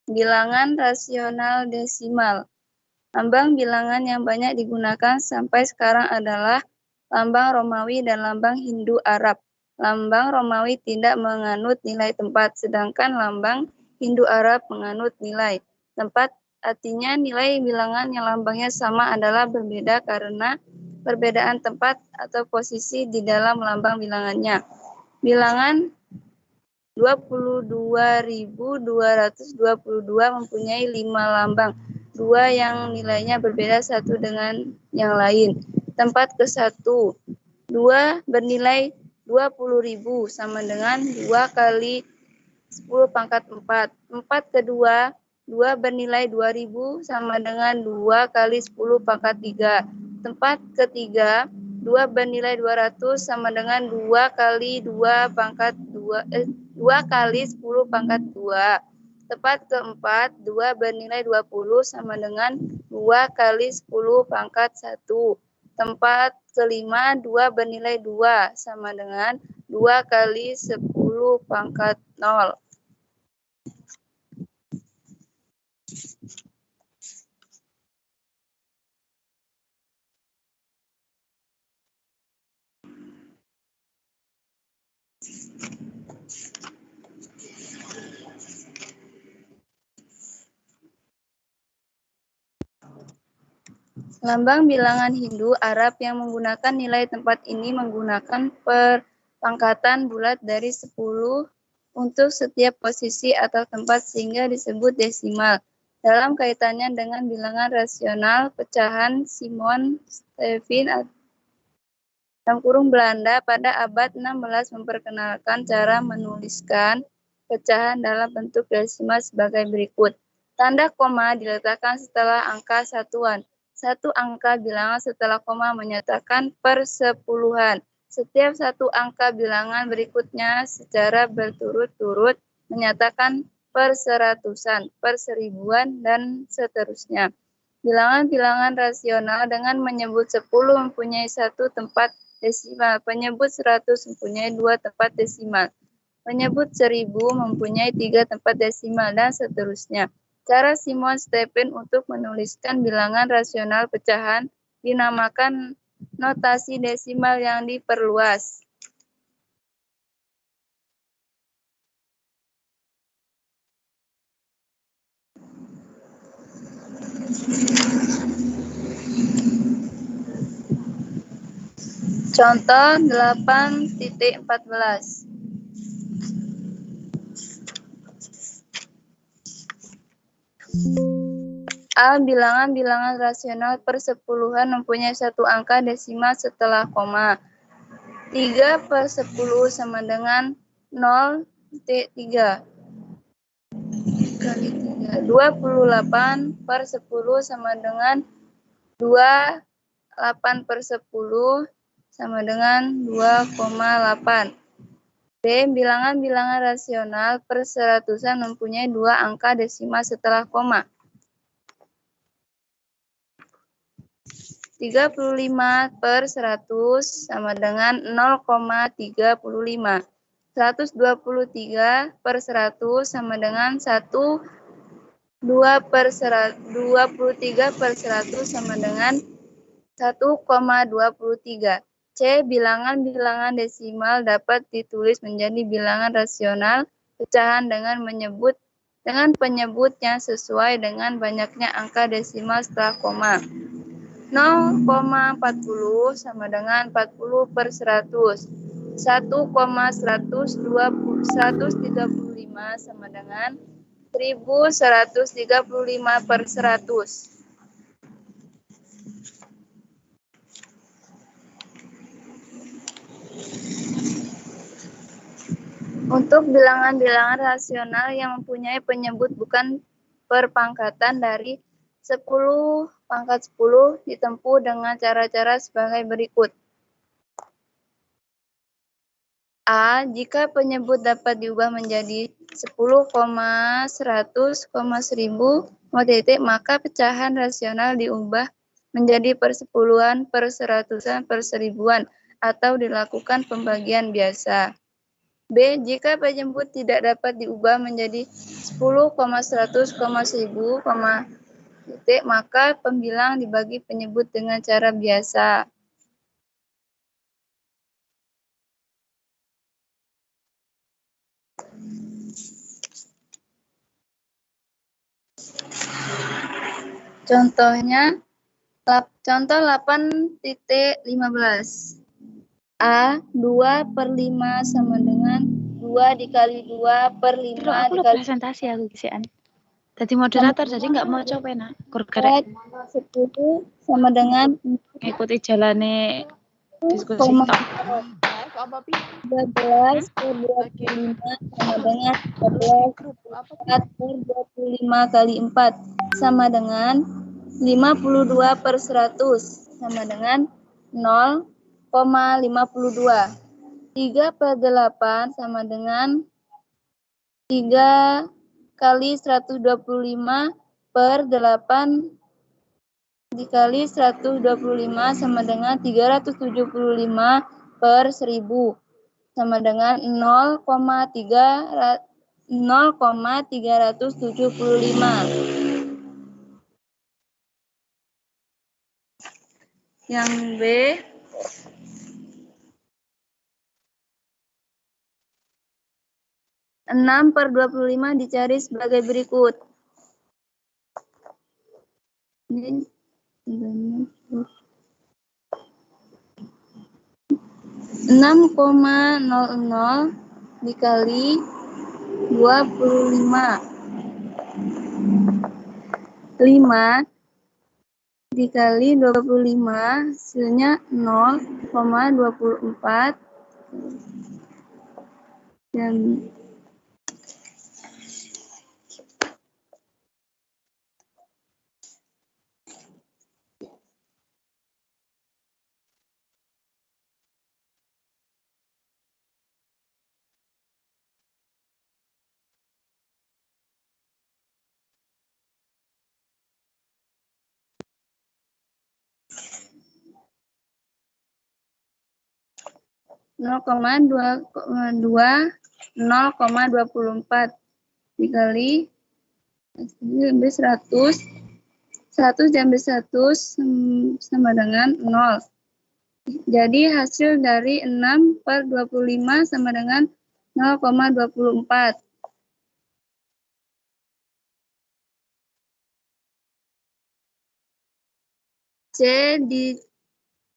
Bilangan rasional desimal. Lambang bilangan yang banyak digunakan sampai sekarang adalah lambang Romawi dan lambang Hindu Arab. Lambang Romawi tidak menganut nilai tempat, sedangkan lambang Hindu Arab menganut nilai tempat. Artinya nilai bilangan yang lambangnya sama adalah berbeda karena perbedaan tempat atau posisi di dalam lambang bilangannya. Bilangan 22.222 mempunyai 5 lambang, 2 yang nilainya berbeda satu dengan yang lain. Tempat ke-1, 2 bernilai 20.000 sama dengan 2 kali 10 pangkat 4. Tempat kedua, 2 bernilai 2.000 sama dengan 2 kali 10 pangkat 3. Tempat ketiga, 2 bernilai 200 sama dengan 2 kali 2 pangkat 2 kali 10 pangkat 2. Tempat keempat, 2 bernilai 20 sama dengan 2 kali 10 pangkat 1. Tempat kelima, 2 bernilai 2 sama dengan 2 kali 10 pangkat 0. Lambang bilangan Hindu Arab yang menggunakan nilai tempat ini menggunakan perpangkatan bulat dari 10 untuk setiap posisi atau tempat sehingga disebut desimal. Dalam kaitannya dengan bilangan rasional, pecahan Simon Stevin Belanda pada abad 16 memperkenalkan cara menuliskan pecahan dalam bentuk desimal sebagai berikut. Tanda koma diletakkan setelah angka satuan. Satu angka bilangan setelah koma menyatakan persepuluhan. Setiap satu angka bilangan berikutnya secara berturut-turut menyatakan perseratusan, perseribuan, dan seterusnya. Bilangan-bilangan rasional dengan menyebut 10 mempunyai 1 tempat desimal, penyebut 100 mempunyai 2 tempat desimal, penyebut 1000 mempunyai 3 tempat desimal, dan seterusnya. Cara Simon Stevin untuk menuliskan bilangan rasional pecahan dinamakan notasi desimal yang diperluas. Contoh 8.14. A. Bilangan-bilangan rasional persepuluhan mempunyai 1 angka desimal setelah koma. 3/10 sama dengan 0.3. 28/10 sama dengan 2. 8/10 sama dengan 2,8. B. Bilangan-bilangan rasional per seratusan mempunyai 2 angka desimal setelah koma. 35 per 100 sama dengan 0,35. 123 per 100 sama dengan 23 per 100 sama dengan 1,23. C. Bilangan-bilangan desimal dapat ditulis menjadi bilangan rasional pecahan dengan penyebut yang sesuai dengan banyaknya angka desimal setelah koma. 0,40 sama dengan 40 per 100. 1,135 sama dengan 1135 per 100. Untuk bilangan-bilangan rasional yang mempunyai penyebut bukan perpangkatan dari 10 pangkat 10 ditempuh dengan cara-cara sebagai berikut. A. Jika penyebut dapat diubah menjadi 10,100, 1000, maka pecahan rasional diubah menjadi persepuluhan, perseratusan, perserribuan, atau dilakukan pembagian biasa. B. Jika penyebut tidak dapat diubah menjadi 10,100, 1000, maka pembilang dibagi penyebut dengan cara biasa. Contohnya, contoh 8.15. A. 2 per 5 sama dengan 2 dikali 2 per 5 aku dikali presentasi aku kisian. Jadi moderator, jadi nggak mau coba nak. Kurgerek 10 sama dengan ngikuti jalannya diskusi tok. 13 per 25 sama dengan 14 per 25 kali 4 sama dengan 52 per 100 sama dengan 0,52. 3 per 8 sama dengan 3 kali 125 per 8 dikali 125 sama dengan 375 per 1000 sama dengan 0,375. Yang B, enam per 25 dicari sebagai berikut. 6,00 dikali 25. 5 dikali 25 hasilnya 0,24 dan nol koma 24 dikali 100 diambil 100 sama dengan 0. Jadi hasil dari 6 per 25 sama dengan 0,24.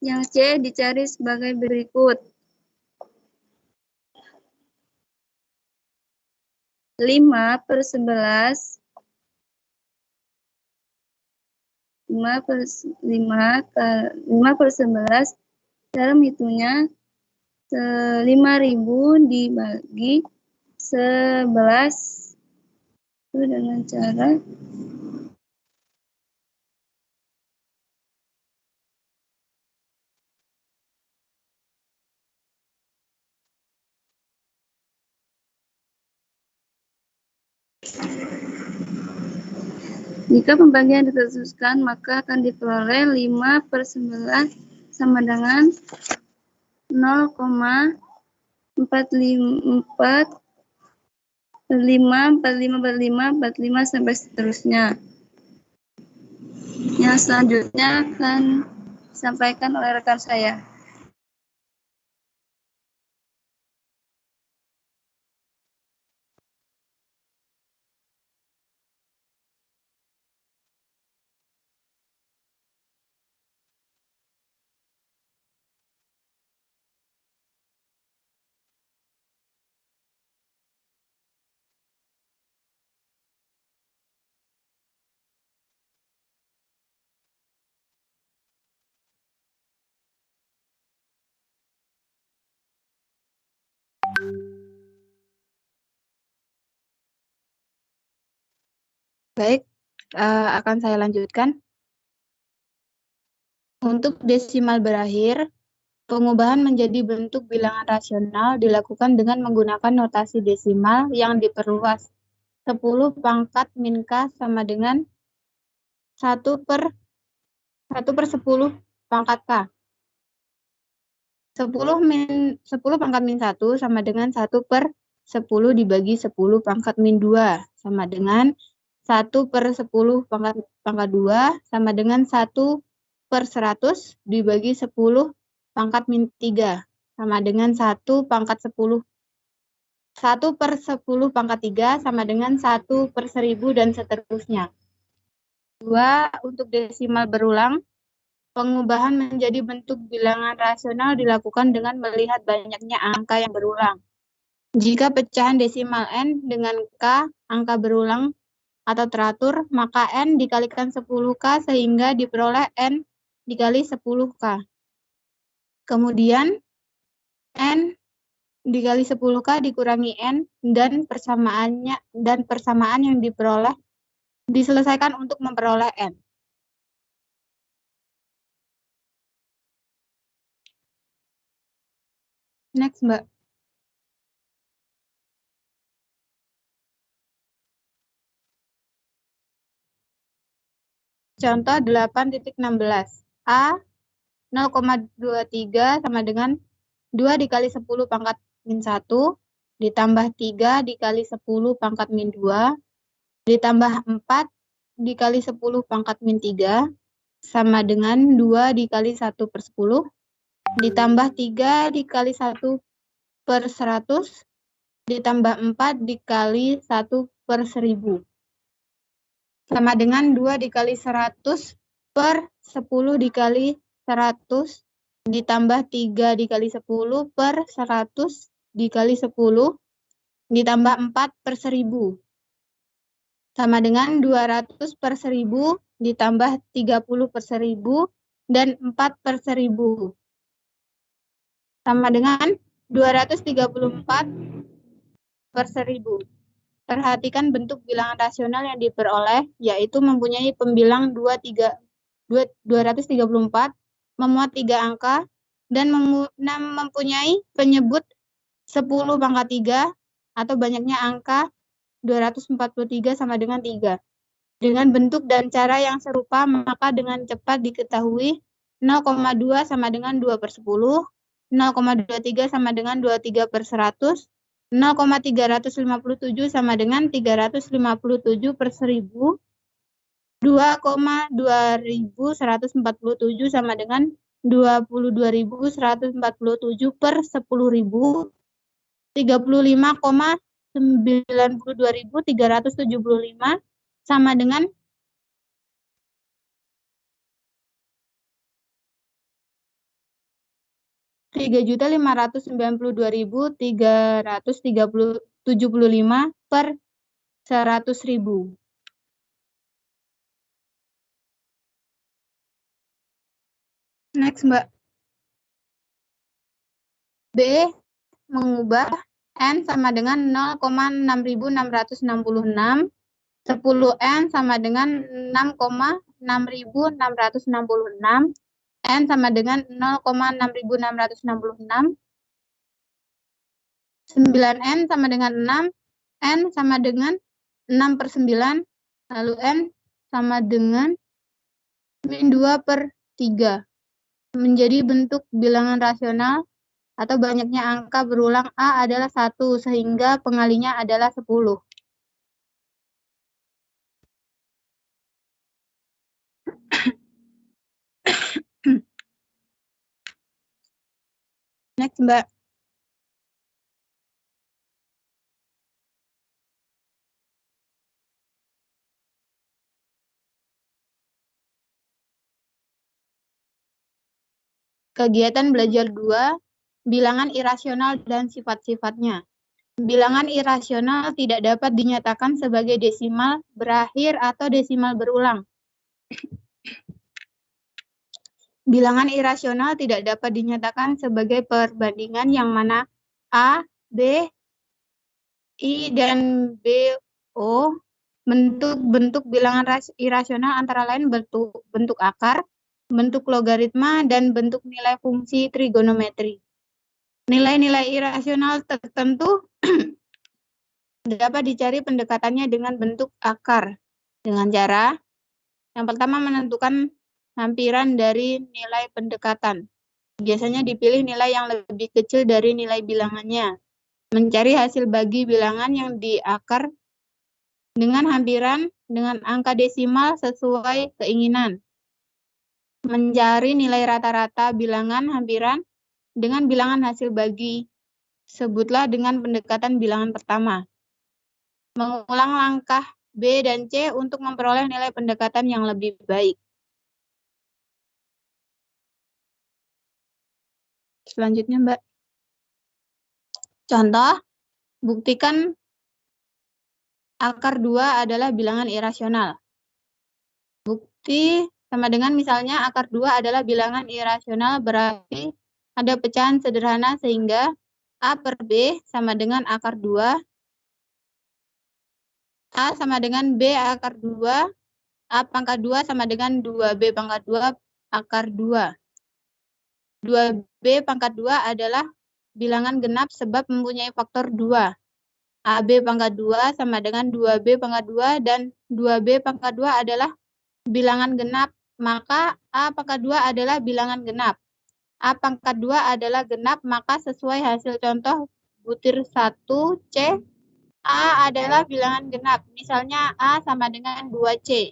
Yang C dicari sebagai berikut. 5 per 11 5 per 11 dalam hitungnya 5.000 dibagi 11 itu dengan cara Jika pembagian diteruskan, maka akan diperoleh 5/9 sama dengan 0,45 sampai seterusnya. Yang selanjutnya akan disampaikan oleh rekan saya. Baik, akan saya lanjutkan. Untuk desimal berakhir, pengubahan menjadi bentuk bilangan rasional dilakukan dengan menggunakan notasi desimal yang diperluas. 10 pangkat min K sama dengan 1/10 pangkat K. 10 pangkat min 1 sama dengan 1/10 dibagi 10 pangkat min 2 sama dengan 1/10 pangkat 2 sama dengan 1/100 dibagi 10 pangkat min 3 sama dengan 1 pangkat 10. 1/10 pangkat 3 sama dengan 1/1000 dan seterusnya. 2. Untuk desimal berulang, pengubahan menjadi bentuk bilangan rasional dilakukan dengan melihat banyaknya angka yang berulang. Jika pecahan desimal n dengan K angka berulang atau teratur, maka n dikalikan 10K sehingga diperoleh n dikali 10K. Kemudian n dikali 10K dikurangi n dan persamaan yang diperoleh diselesaikan untuk memperoleh n. Next, Mbak. Contoh 8.16. A 0,23 sama dengan 2 dikali 10 pangkat min 1 ditambah 3 dikali 10 pangkat min 2 ditambah 4 dikali 10 pangkat min 3 sama dengan 2 dikali 1/10 ditambah 3 dikali 1/100 ditambah 4 dikali 1/1000 sama dengan 2 dikali 100/10 dikali 100 ditambah 3 dikali 10/100 dikali 10 ditambah 4/1000 sama dengan 200/1000 ditambah 30/1000 dan 4/1000 sama dengan 234/1000. Perhatikan bentuk bilangan rasional yang diperoleh, yaitu mempunyai pembilang 234, memuat 3 angka, dan mempunyai penyebut 10 pangkat 3 atau banyaknya angka 243 sama dengan 3. Dengan bentuk dan cara yang serupa, maka dengan cepat diketahui 0,2 sama dengan 2/10, 0,23 sama dengan 23/100, 0,357 sama dengan 357/1000, 2,2147 sama dengan 22.147/10.000, 35,92.375 sama dengan 3.592.375/100.000. Next, Mbak. B. Mengubah N sama dengan 0,6666, 10N sama dengan 6,6666, N sama dengan 0,6666, 9N sama dengan 6, N sama dengan 6/9, Lalu N sama dengan min 2/3. Menjadi bentuk bilangan rasional atau banyaknya angka berulang A adalah 1, sehingga pengalinya adalah 10. Next, Mbak. Kegiatan belajar 2, bilangan irasional dan sifat-sifatnya. Bilangan irasional tidak dapat dinyatakan sebagai desimal berakhir atau desimal berulang. Bilangan irasional tidak dapat dinyatakan sebagai perbandingan yang mana A, B, I, dan BO. Bentuk-bentuk bilangan irasional antara lain bentuk akar, bentuk logaritma, dan bentuk nilai fungsi trigonometri. Nilai-nilai irasional tertentu dapat dicari pendekatannya dengan bentuk akar. Dengan cara, yang pertama menentukan hampiran dari nilai pendekatan. Biasanya dipilih nilai yang lebih kecil dari nilai bilangannya. Mencari hasil bagi bilangan yang di akar dengan hampiran dengan angka desimal sesuai keinginan. Mencari nilai rata-rata bilangan hampiran dengan bilangan hasil bagi. Sebutlah dengan pendekatan bilangan pertama. Mengulang langkah B dan C untuk memperoleh nilai pendekatan yang lebih baik. Selanjutnya, Mbak. Contoh, buktikan akar 2 adalah bilangan irasional. Bukti sama dengan misalnya akar 2 adalah bilangan irasional, berarti ada pecahan sederhana sehingga A per B sama dengan akar 2. A sama dengan B akar 2. A pangkat 2 sama dengan 2B pangkat 2 akar 2. 2B pangkat 2 adalah bilangan genap sebab mempunyai faktor 2. AB pangkat 2 sama dengan 2B pangkat 2 dan 2B pangkat 2 adalah bilangan genap, maka A pangkat 2 adalah bilangan genap. A pangkat 2 adalah genap, maka sesuai hasil contoh butir 1 C, A adalah bilangan genap. Misalnya A sama dengan 2C.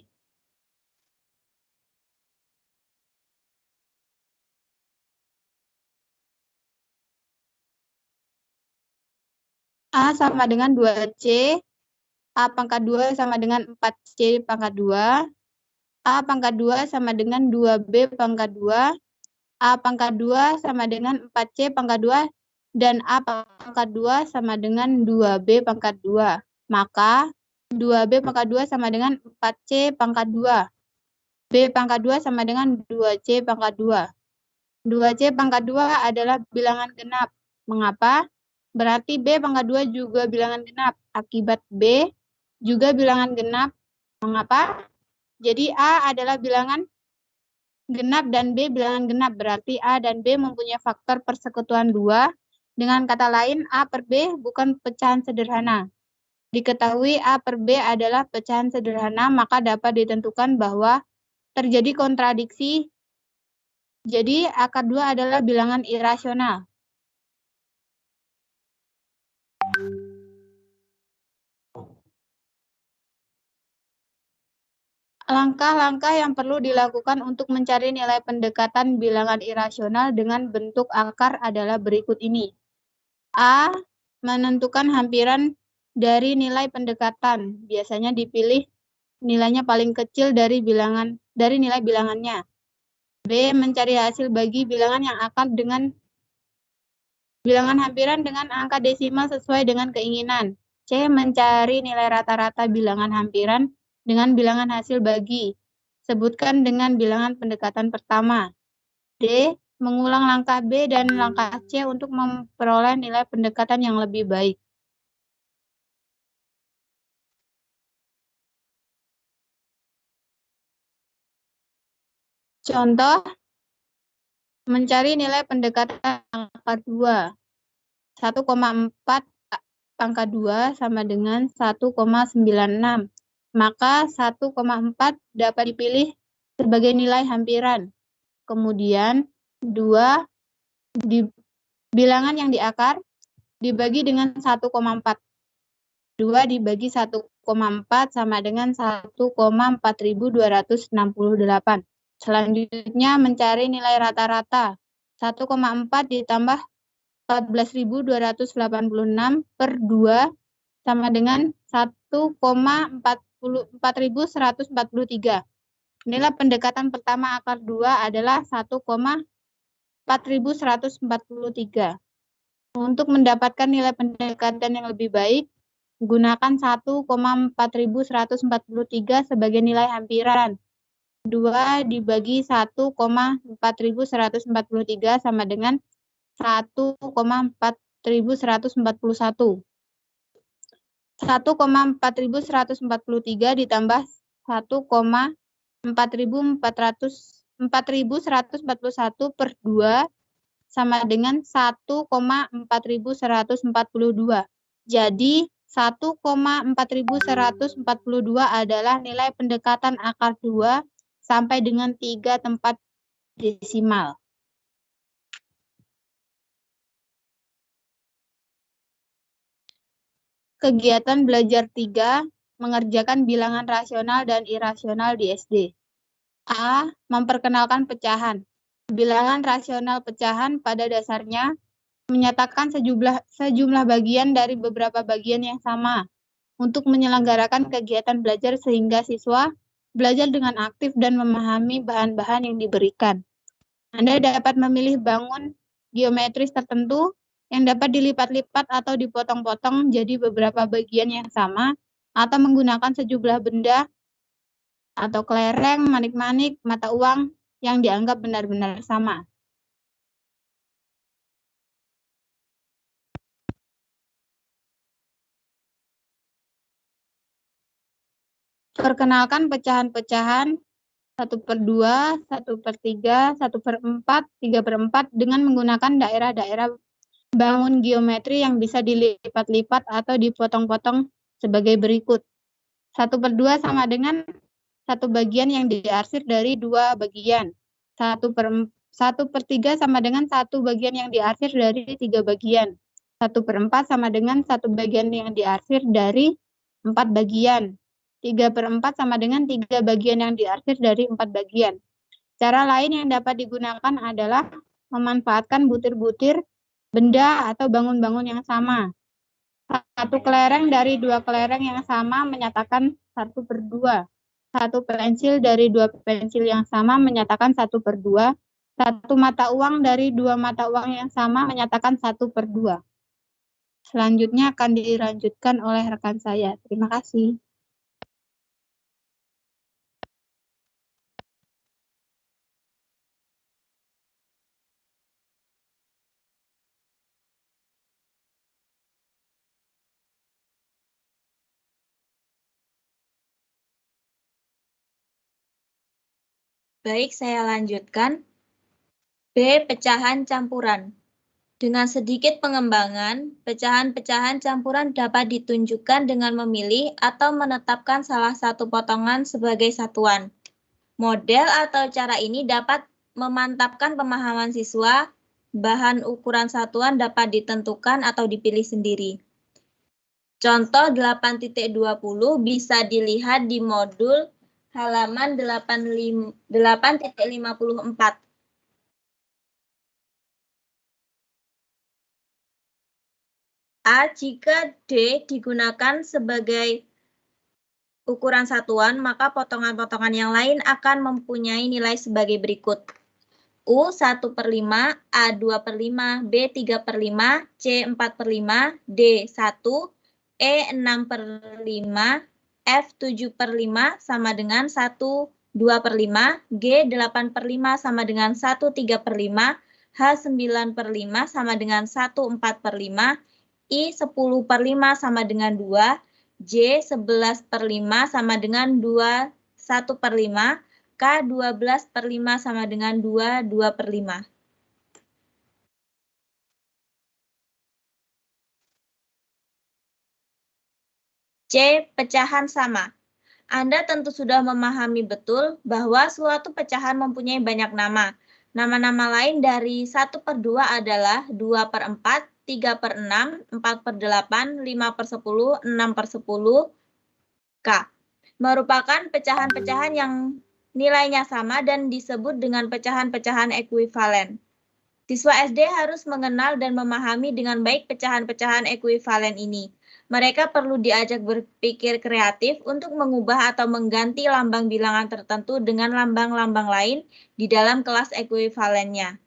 A sama dengan 2C, A pangkat 2 sama dengan 4C pangkat 2, A pangkat 2 sama dengan 2B pangkat 2, A pangkat 2 sama dengan 4C pangkat 2, dan A pangkat 2 sama dengan 2B pangkat 2. Maka 2B pangkat 2 sama dengan 4C pangkat 2. B pangkat 2 sama dengan 2C pangkat 2. 2C pangkat 2 adalah bilangan genap. Mengapa? Berarti B pangkat 2 juga bilangan genap. Akibat B juga bilangan genap. Mengapa? Jadi A adalah bilangan genap dan B bilangan genap. Berarti A dan B mempunyai faktor persekutuan 2. Dengan kata lain, A per B bukan pecahan sederhana. Diketahui A per B adalah pecahan sederhana, maka dapat ditentukan bahwa terjadi kontradiksi. Jadi akar 2 adalah bilangan irasional. Langkah-langkah yang perlu dilakukan untuk mencari nilai pendekatan bilangan irasional dengan bentuk akar adalah berikut ini. A. Menentukan hampiran dari nilai pendekatan. Biasanya dipilih nilainya paling kecil dari nilai bilangannya. B. Mencari hasil bagi bilangan yang akan dengan bilangan hampiran dengan angka desimal sesuai dengan keinginan. C. Mencari nilai rata-rata bilangan hampiran dengan bilangan hasil bagi. Sebutkan dengan bilangan pendekatan pertama. D. Mengulang langkah B dan langkah C untuk memperoleh nilai pendekatan yang lebih baik. Contoh, mencari nilai pendekatan angka 2. 1,4 pangkat 2 sama dengan 1,96. maka 1,4 dapat dipilih sebagai nilai hampiran. Kemudian 2 bilangan yang di akar dibagi dengan 1,4. 2 dibagi 1,4 sama dengan 1,4268. Selanjutnya mencari nilai rata-rata. 1,4 ditambah 14.286 per 2 sama dengan 1,4143. Nilai pendekatan pertama akar 2 adalah 1,4143. Untuk mendapatkan nilai pendekatan yang lebih baik, gunakan 1,4143 sebagai nilai hampiran. 2 dibagi 1,4143 sama dengan 1,4141. 1,4143 ditambah 1,4141 per 2 sama dengan 1,4142. Jadi 1,4142 adalah nilai pendekatan akar 2 sampai dengan 3 tempat desimal. Kegiatan belajar 3, mengerjakan bilangan rasional dan irasional di SD. A. Memperkenalkan pecahan. Bilangan rasional pecahan pada dasarnya menyatakan sejumlah bagian dari beberapa bagian yang sama untuk menyelenggarakan kegiatan belajar sehingga siswa belajar dengan aktif dan memahami bahan-bahan yang diberikan. Anda dapat memilih bangun geometris tertentu yang dapat dilipat-lipat atau dipotong-potong jadi beberapa bagian yang sama atau menggunakan sejumlah benda atau kelereng, manik-manik, mata uang yang dianggap benar-benar sama. Perkenalkan pecahan-pecahan 1/2, 1/3, 1/4, 3/4 dengan menggunakan daerah-daerah bangun geometri yang bisa dilipat-lipat atau dipotong-potong sebagai berikut. 1/2 sama dengan satu bagian yang diarsir dari 2 bagian. 1/3 sama dengan satu bagian yang diarsir dari 3 bagian. 1/4 sama dengan satu bagian yang diarsir dari 4 bagian. 3/4 sama dengan 3 bagian yang diarsir dari 4 bagian. Cara lain yang dapat digunakan adalah memanfaatkan butir-butir benda atau bangun-bangun yang sama. Satu kelereng dari 2 kelereng yang sama menyatakan 1/2. Satu pensil dari 2 pensil yang sama menyatakan 1/2. Satu mata uang dari 2 mata uang yang sama menyatakan 1/2. Selanjutnya akan dilanjutkan oleh rekan saya. Terima kasih. Baik, saya lanjutkan. B. Pecahan campuran. Dengan sedikit pengembangan, pecahan-pecahan campuran dapat ditunjukkan dengan memilih atau menetapkan salah satu potongan sebagai satuan. Model atau cara ini dapat memantapkan pemahaman siswa, bahan ukuran satuan dapat ditentukan atau dipilih sendiri. Contoh 8.20 bisa dilihat di modul halaman 8.54. A. Jika D digunakan sebagai ukuran satuan, maka potongan-potongan yang lain akan mempunyai nilai sebagai berikut. U 1/5, A 2/5, B 3/5, C 4/5, D 1, E 6/5, F 7/5 sama dengan 1 2/5, G 8/5 sama dengan 1 3/5, H 9/5 sama dengan 1 4/5, I 10/5 sama dengan 2, J 11/5 sama dengan 2 1/5, K 12/5 sama dengan 2 2/5. C. Pecahan sama. Anda tentu sudah memahami betul bahwa suatu pecahan mempunyai banyak nama. Nama-nama lain dari 1/2 adalah 2/4, 3/6, 4/8, 5/10, 6/10, K. Merupakan pecahan-pecahan yang nilainya sama dan disebut dengan pecahan-pecahan ekuivalen. Siswa SD harus mengenal dan memahami dengan baik pecahan-pecahan ekuivalen ini. Mereka perlu diajak berpikir kreatif untuk mengubah atau mengganti lambang bilangan tertentu dengan lambang-lambang lain di dalam kelas ekuivalennya.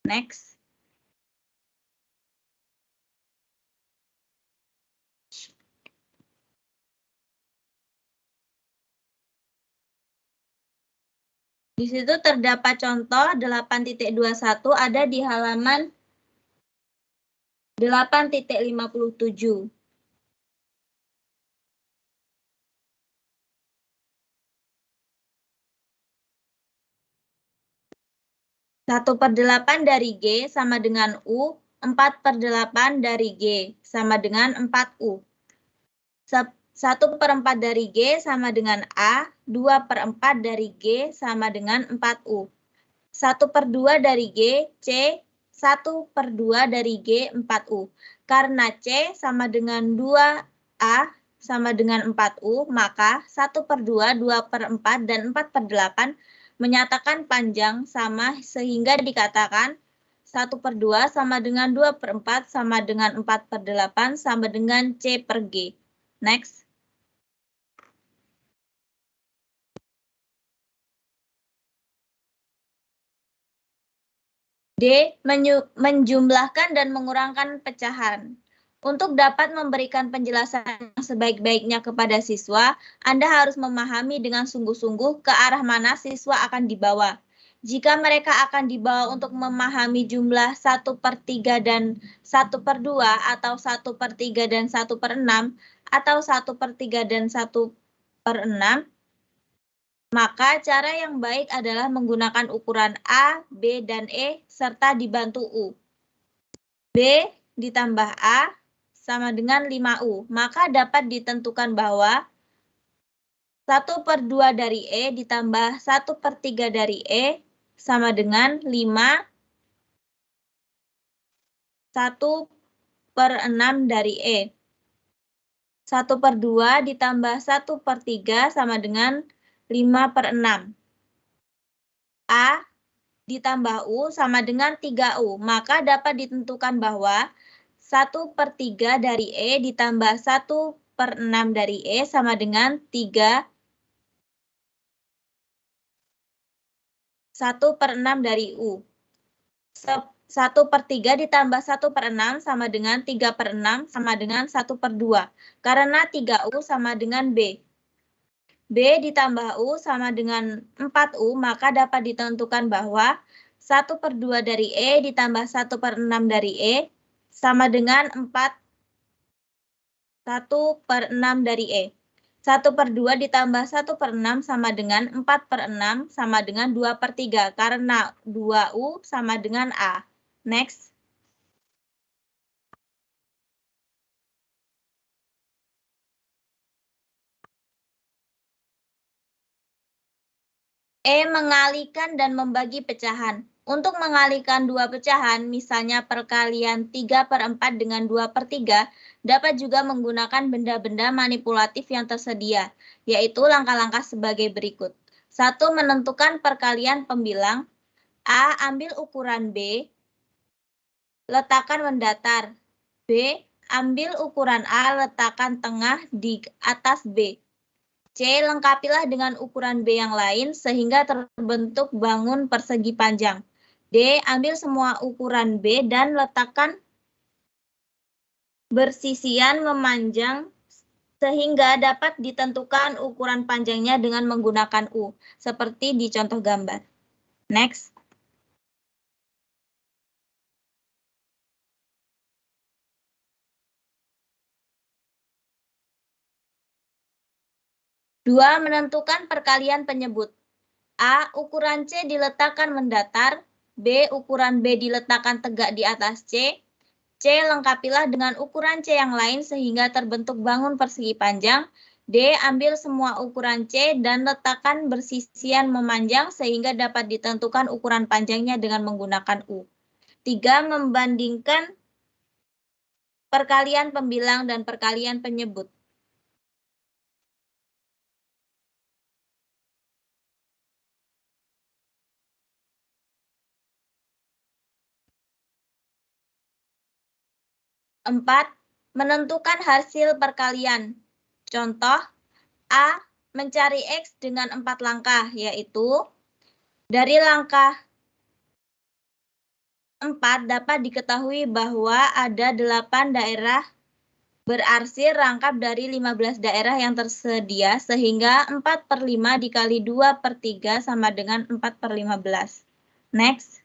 Next. Di situ terdapat contoh 8.21 ada di halaman 8.57. 1/8 dari G sama dengan U, 4/8 dari G sama dengan 4U. 1/4 dari G sama dengan A, 2/4 dari G sama dengan 4U. 1/2 dari G, C, 1/2 dari G, 4U. Karena C sama dengan 2A sama dengan 4U, maka 1/2, 2/4, dan 4/8 menyatakan panjang sama sehingga dikatakan 1/2 sama dengan 2/4 sama dengan 4/8 sama dengan C per G. Next. D. Menjumlahkan dan mengurangkan pecahan. Untuk dapat memberikan penjelasan yang sebaik-baiknya kepada siswa, Anda harus memahami dengan sungguh-sungguh ke arah mana siswa akan dibawa. Jika mereka akan dibawa untuk memahami jumlah 1/3 dan 1/2 atau 1/3 dan 1/6 atau 1/3 dan 1/6, maka cara yang baik adalah menggunakan ukuran A, B, dan E serta dibantu U. B ditambah A sama dengan 5U. Maka dapat ditentukan bahwa 1/2 dari E ditambah 1/3 dari E sama dengan 5, 1/6 dari E. 1/2 ditambah 1/3 sama dengan 5/6. A ditambah U sama dengan 3U. Maka dapat ditentukan bahwa 1/3 dari E ditambah 1/6 dari E sama dengan 3, 1/6 dari U. 1/3 ditambah 1/6 sama dengan 3/6 sama dengan 1/2. Karena 3U sama dengan B. B ditambah U sama dengan 4U, maka dapat ditentukan bahwa 1/2 dari E ditambah 1/6 dari E sama dengan 1/6 dari E. 1/2 ditambah 1/6 sama dengan 4/6 sama dengan 2/3, karena 2U sama dengan A. Next. E. Mengalihkan dan membagi pecahan. Untuk mengalihkan dua pecahan, misalnya perkalian 3/4 dengan 2/3, dapat juga menggunakan benda-benda manipulatif yang tersedia, yaitu langkah-langkah sebagai berikut. 1. Menentukan perkalian pembilang. A. Ambil ukuran B, letakkan mendatar. B. Ambil ukuran A, letakkan tengah di atas B. C. Lengkapilah dengan ukuran B yang lain sehingga terbentuk bangun persegi panjang. D. Ambil semua ukuran B dan letakkan bersisian memanjang sehingga dapat ditentukan ukuran panjangnya dengan menggunakan U, seperti di contoh gambar. Next. Dua, menentukan perkalian penyebut. A. Ukuran C diletakkan mendatar. B. Ukuran B diletakkan tegak di atas C. C. Lengkapilah dengan ukuran C yang lain sehingga terbentuk bangun persegi panjang. D. Ambil semua ukuran C dan letakkan bersisian memanjang sehingga dapat ditentukan ukuran panjangnya dengan menggunakan U. 3. Membandingkan perkalian pembilang dan perkalian penyebut. Empat, menentukan hasil perkalian. Contoh, A. Mencari X dengan 4 langkah, yaitu dari langkah 4 dapat diketahui bahwa ada 8 daerah berarsir rangkap dari 15 daerah yang tersedia, sehingga 4/5 dikali 2/3 sama dengan 4/15. Next.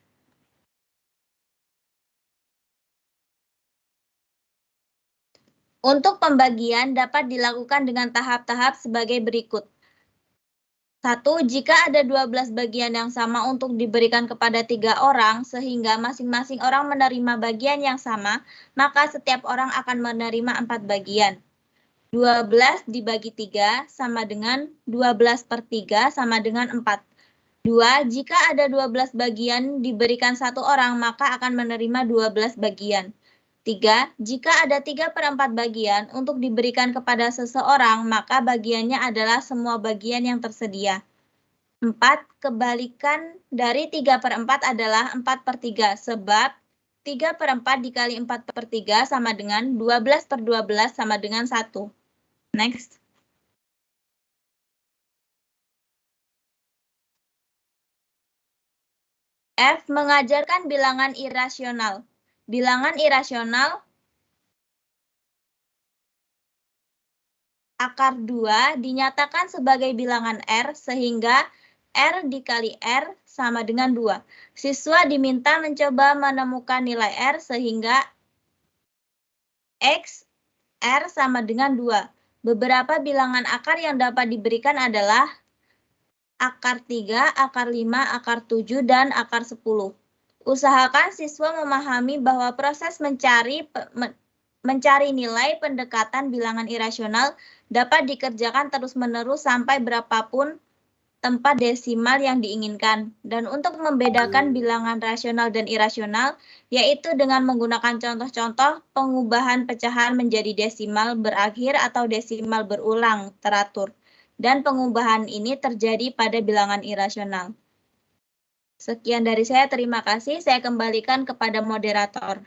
Untuk pembagian dapat dilakukan dengan tahap-tahap sebagai berikut. 1. Jika ada 12 bagian yang sama untuk diberikan kepada 3 orang, sehingga masing-masing orang menerima bagian yang sama, maka setiap orang akan menerima 4 bagian. 12 dibagi 3 sama dengan 12/3 sama dengan 4. 2. Jika ada 12 bagian diberikan 1 orang, maka akan menerima 12 bagian. 3. Jika ada 3/4 bagian untuk diberikan kepada seseorang, maka bagiannya adalah semua bagian yang tersedia. 4. Kebalikan dari 3/4 adalah 4/3, sebab 3/4 dikali 4/3 sama dengan 12/12 sama dengan 1. Next. F. Mengajarkan bilangan irasional. Bilangan irasional akar 2 dinyatakan sebagai bilangan R sehingga R dikali R sama dengan 2. Siswa diminta mencoba menemukan nilai R sehingga X R sama dengan 2. Beberapa bilangan akar yang dapat diberikan adalah akar 3, akar 5, akar 7, dan akar 10. Usahakan siswa memahami bahwa proses mencari nilai pendekatan bilangan irasional dapat dikerjakan terus-menerus sampai berapapun tempat desimal yang diinginkan. Dan untuk membedakan bilangan rasional dan irasional, yaitu dengan menggunakan contoh-contoh pengubahan pecahan menjadi desimal berakhir atau desimal berulang teratur. Dan pengubahan ini terjadi pada bilangan irasional. Sekian dari saya, terima kasih. Saya kembalikan kepada moderator.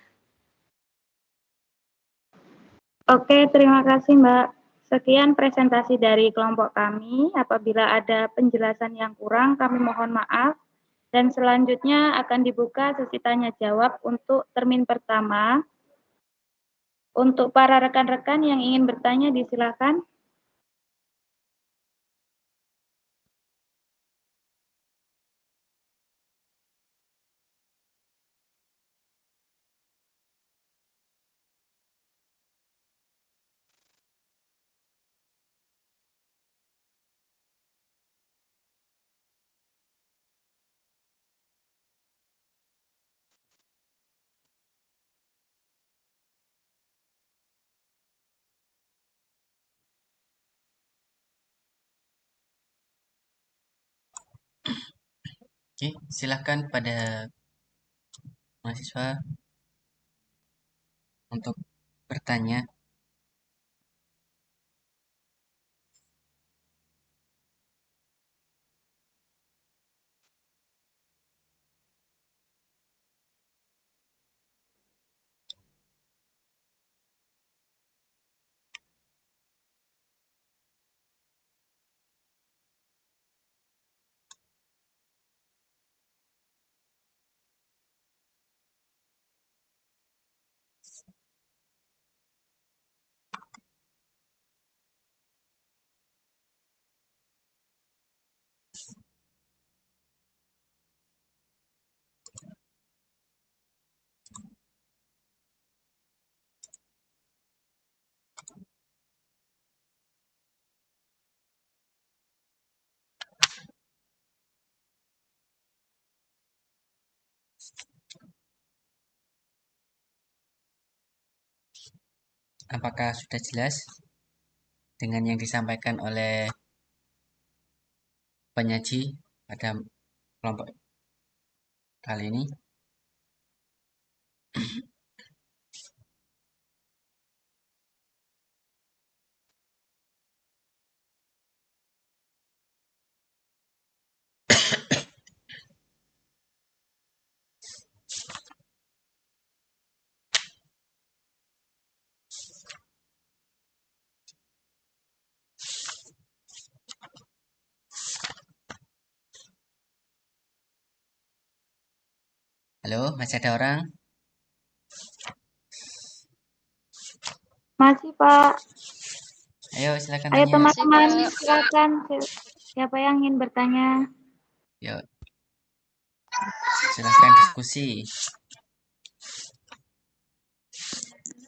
Oke, terima kasih Mbak. Sekian presentasi dari kelompok kami. Apabila ada penjelasan yang kurang, kami mohon maaf. Dan selanjutnya akan dibuka sesi tanya jawab untuk termin pertama. Untuk para rekan-rekan yang ingin bertanya, disilakan. Oke, silakan pada mahasiswa untuk bertanya. Apakah sudah jelas dengan yang disampaikan oleh penyaji pada kelompok kali ini? Halo, masih ada orang? Masih, Pak. Ayo, silakan Ayo tanya. teman-teman, silakan. Siapa yang ingin bertanya? Yuk, silakan diskusi.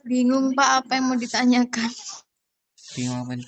Bingung Pak apa yang mau ditanyakan. Bingung apa?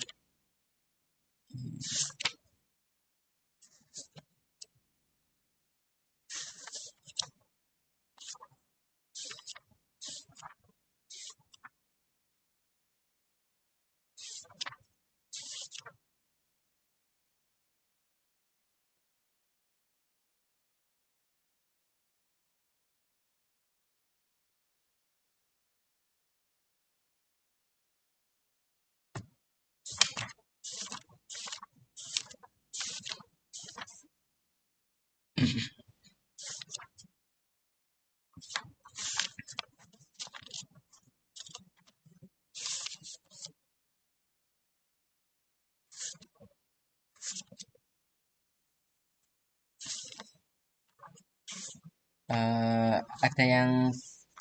Ada yang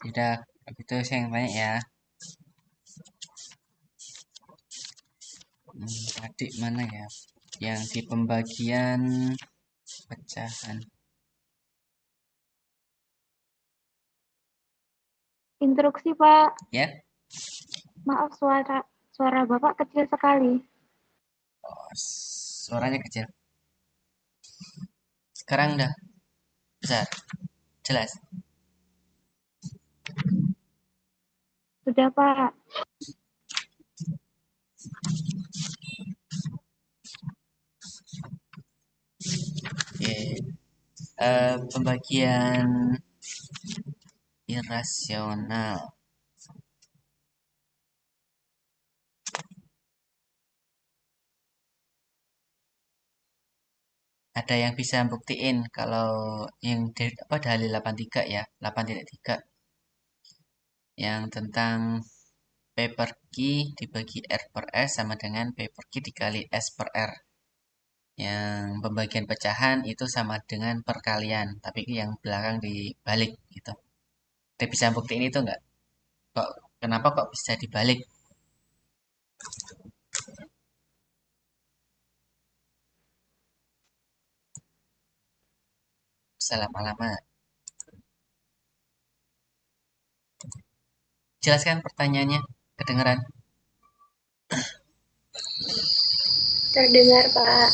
tidak begitu saya yang tanya ya. Tadi mana ya? Yang di pembagian pecahan. Instruksi, Pak. Ya. Maaf, suara Bapak kecil sekali. Oh, suaranya kecil. Sekarang udah besar. Jelas. Sudah, Pak. Oke. Pembagian irasional. Ada yang bisa buktiin kalau yang dalil 83 ya, 8.3 yang tentang P per Q dibagi R per S sama dengan P per Q dikali S per R. Yang pembagian pecahan itu sama dengan perkalian, tapi yang belakang dibalik gitu. Kita bisa buktiin itu nggak? Kenapa kok bisa dibalik? Bisa lama-lama. Jelaskan pertanyaannya, kedengaran? Terdengar, Pak.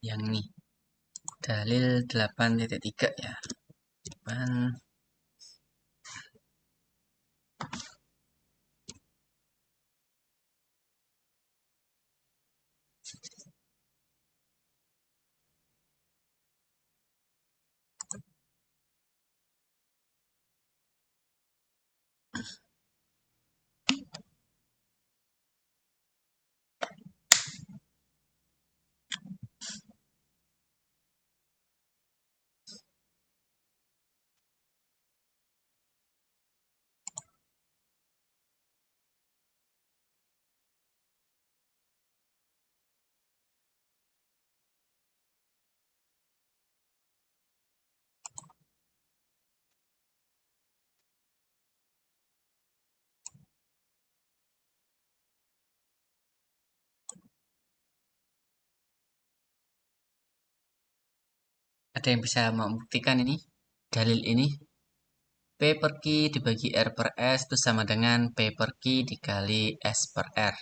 Yang ini. Dalil 8.3 ya. 8. Ada yang bisa membuktikan ini? Dalil ini? P per Q dibagi R per S itu sama dengan P per Q dikali S per R.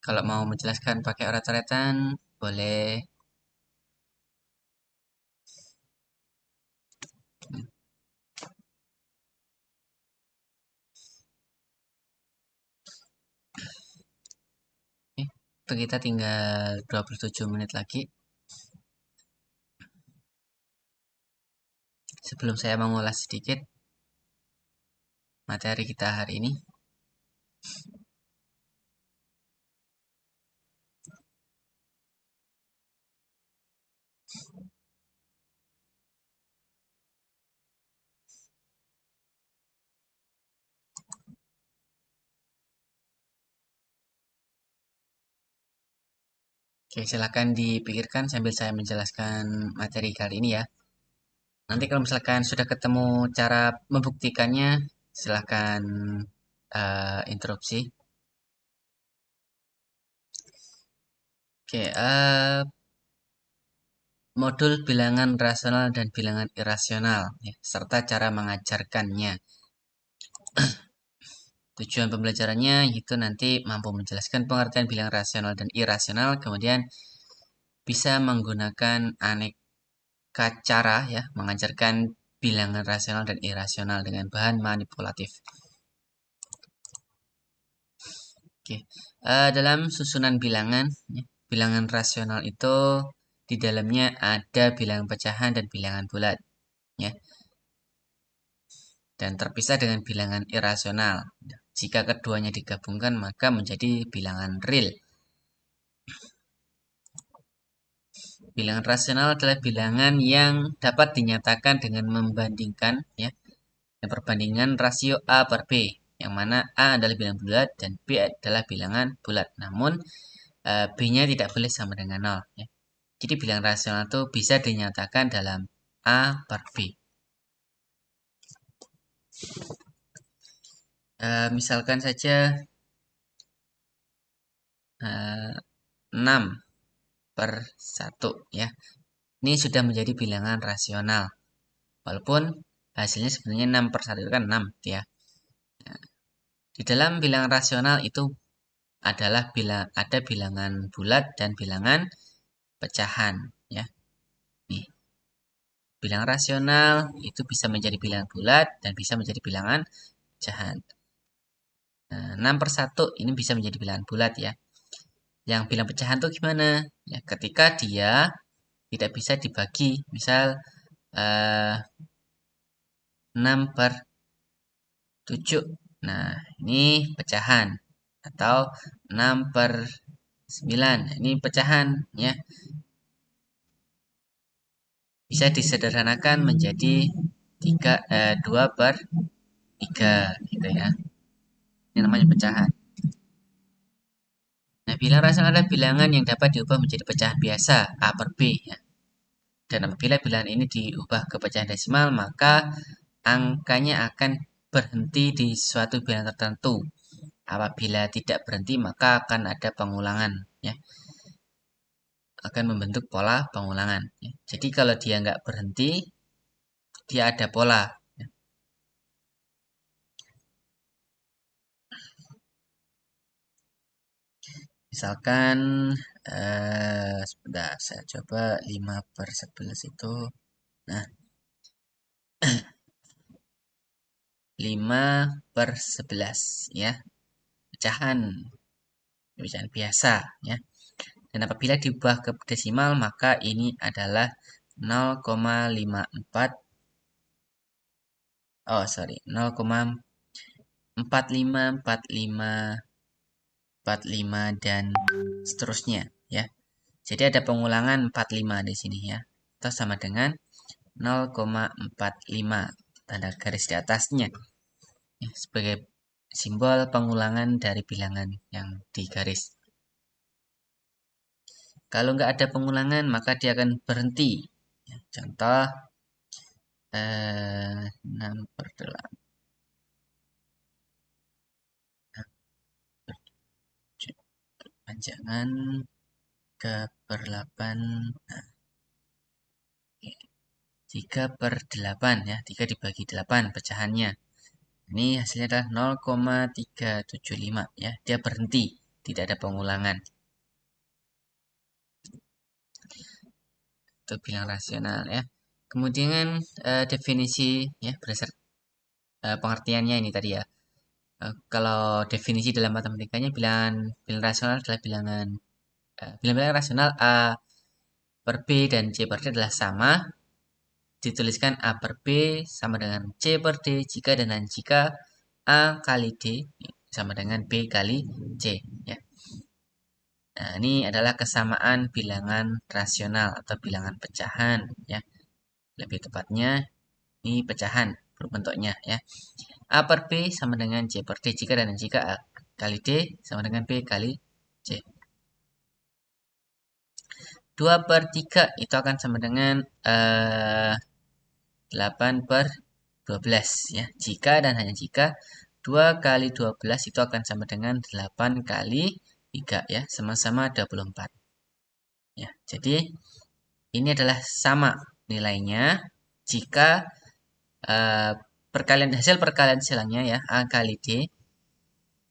Kalau mau menjelaskan pakai coret-coretan, boleh. Itu kita tinggal 27 menit lagi. Sebelum saya mengulas sedikit materi kita hari ini. Oke, silakan dipikirkan sambil saya menjelaskan materi kali ini ya. Nanti kalau misalkan sudah ketemu cara membuktikannya, silakan interupsi. Oke, modul bilangan rasional dan bilangan irasional, ya, serta cara mengajarkannya. Tujuan pembelajarannya itu nanti mampu menjelaskan pengertian bilangan rasional dan irasional, kemudian bisa menggunakan aneka cara ya mengajarkan bilangan rasional dan irasional dengan bahan manipulatif. Oke, dalam susunan bilangan, ya, bilangan rasional itu di dalamnya ada bilangan pecahan dan bilangan bulat, ya, dan terpisah dengan bilangan irasional. Jika keduanya digabungkan maka menjadi bilangan real. Bilangan rasional adalah bilangan yang dapat dinyatakan dengan membandingkan, ya, dan perbandingan rasio A per B, yang mana A adalah bilangan bulat dan B adalah bilangan bulat. Namun B-nya tidak boleh sama dengan 0. Ya. Jadi bilangan rasional itu bisa dinyatakan dalam A per B. Misalkan saja 6 per 1 ya. Ini sudah menjadi bilangan rasional. Walaupun hasilnya sebenarnya 6 per 1 itu kan 6 ya. Nah, di dalam bilangan rasional itu adalah ada bilangan bulat dan bilangan pecahan ya. Nih. Bilangan rasional itu bisa menjadi bilangan bulat dan bisa menjadi bilangan pecahan. Nah, 6 per 1 ini bisa menjadi bilangan bulat ya. Yang bilang pecahan tuh gimana? Ya, ketika dia tidak bisa dibagi, misal 6 per 7. Nah, ini pecahan. Atau 6 per 9. Ini pecahan ya. Bisa disederhanakan menjadi 2 per 3 gitu ya. Ini namanya pecahan. Nah, bilangan rasional adalah bilangan yang dapat diubah menjadi pecahan biasa A per B ya. Dan apabila bilangan ini diubah ke pecahan desimal, maka angkanya akan berhenti di suatu bilangan tertentu. Apabila tidak berhenti, maka akan ada pengulangan ya. Akan membentuk pola pengulangan ya. Jadi kalau dia nggak berhenti, dia ada pola ya. Misalkan sebentar, saya coba 5 per 11 itu. Nah, 5 per 11 ya. Pecahan biasa ya. Dan apabila diubah ke desimal maka ini adalah 0,54 0,454545 dan seterusnya ya. Jadi ada pengulangan 45 di sini ya. Atau sama dengan 0,45 tanda garis di atasnya ya, sebagai simbol pengulangan dari bilangan yang digaris. Kalau nggak ada pengulangan maka dia akan berhenti ya, contoh 6 per 8 7 Panjangan 3/8. Nah, 3/8 ya, 3 dibagi 8 pecahannya. Ini hasilnya adalah 0,375 ya. Dia berhenti, tidak ada pengulangan. Itu bilang rasional ya. Kemudian definisi ya berdasar pengertiannya ini tadi ya. Kalau definisi dalam matematikanya bilangan rasional adalah bilangan rasional A per B dan C per D adalah sama. Dituliskan A per B sama dengan C per D jika dan hanya jika A kali D sama dengan B kali C ya. Nah, ini adalah kesamaan bilangan rasional atau bilangan pecahan ya. Lebih tepatnya ini pecahan bentuknya ya. A per B sama dengan C per D jika dan jika A kali D sama dengan B kali C. 2/3 itu akan sama dengan 8/12 ya. Jika dan hanya jika 2 kali 12 itu akan sama dengan 8 kali 3 ya, sama-sama 24. Ya, jadi ini adalah sama nilainya jika hasil perkalian silangnya ya, A kali D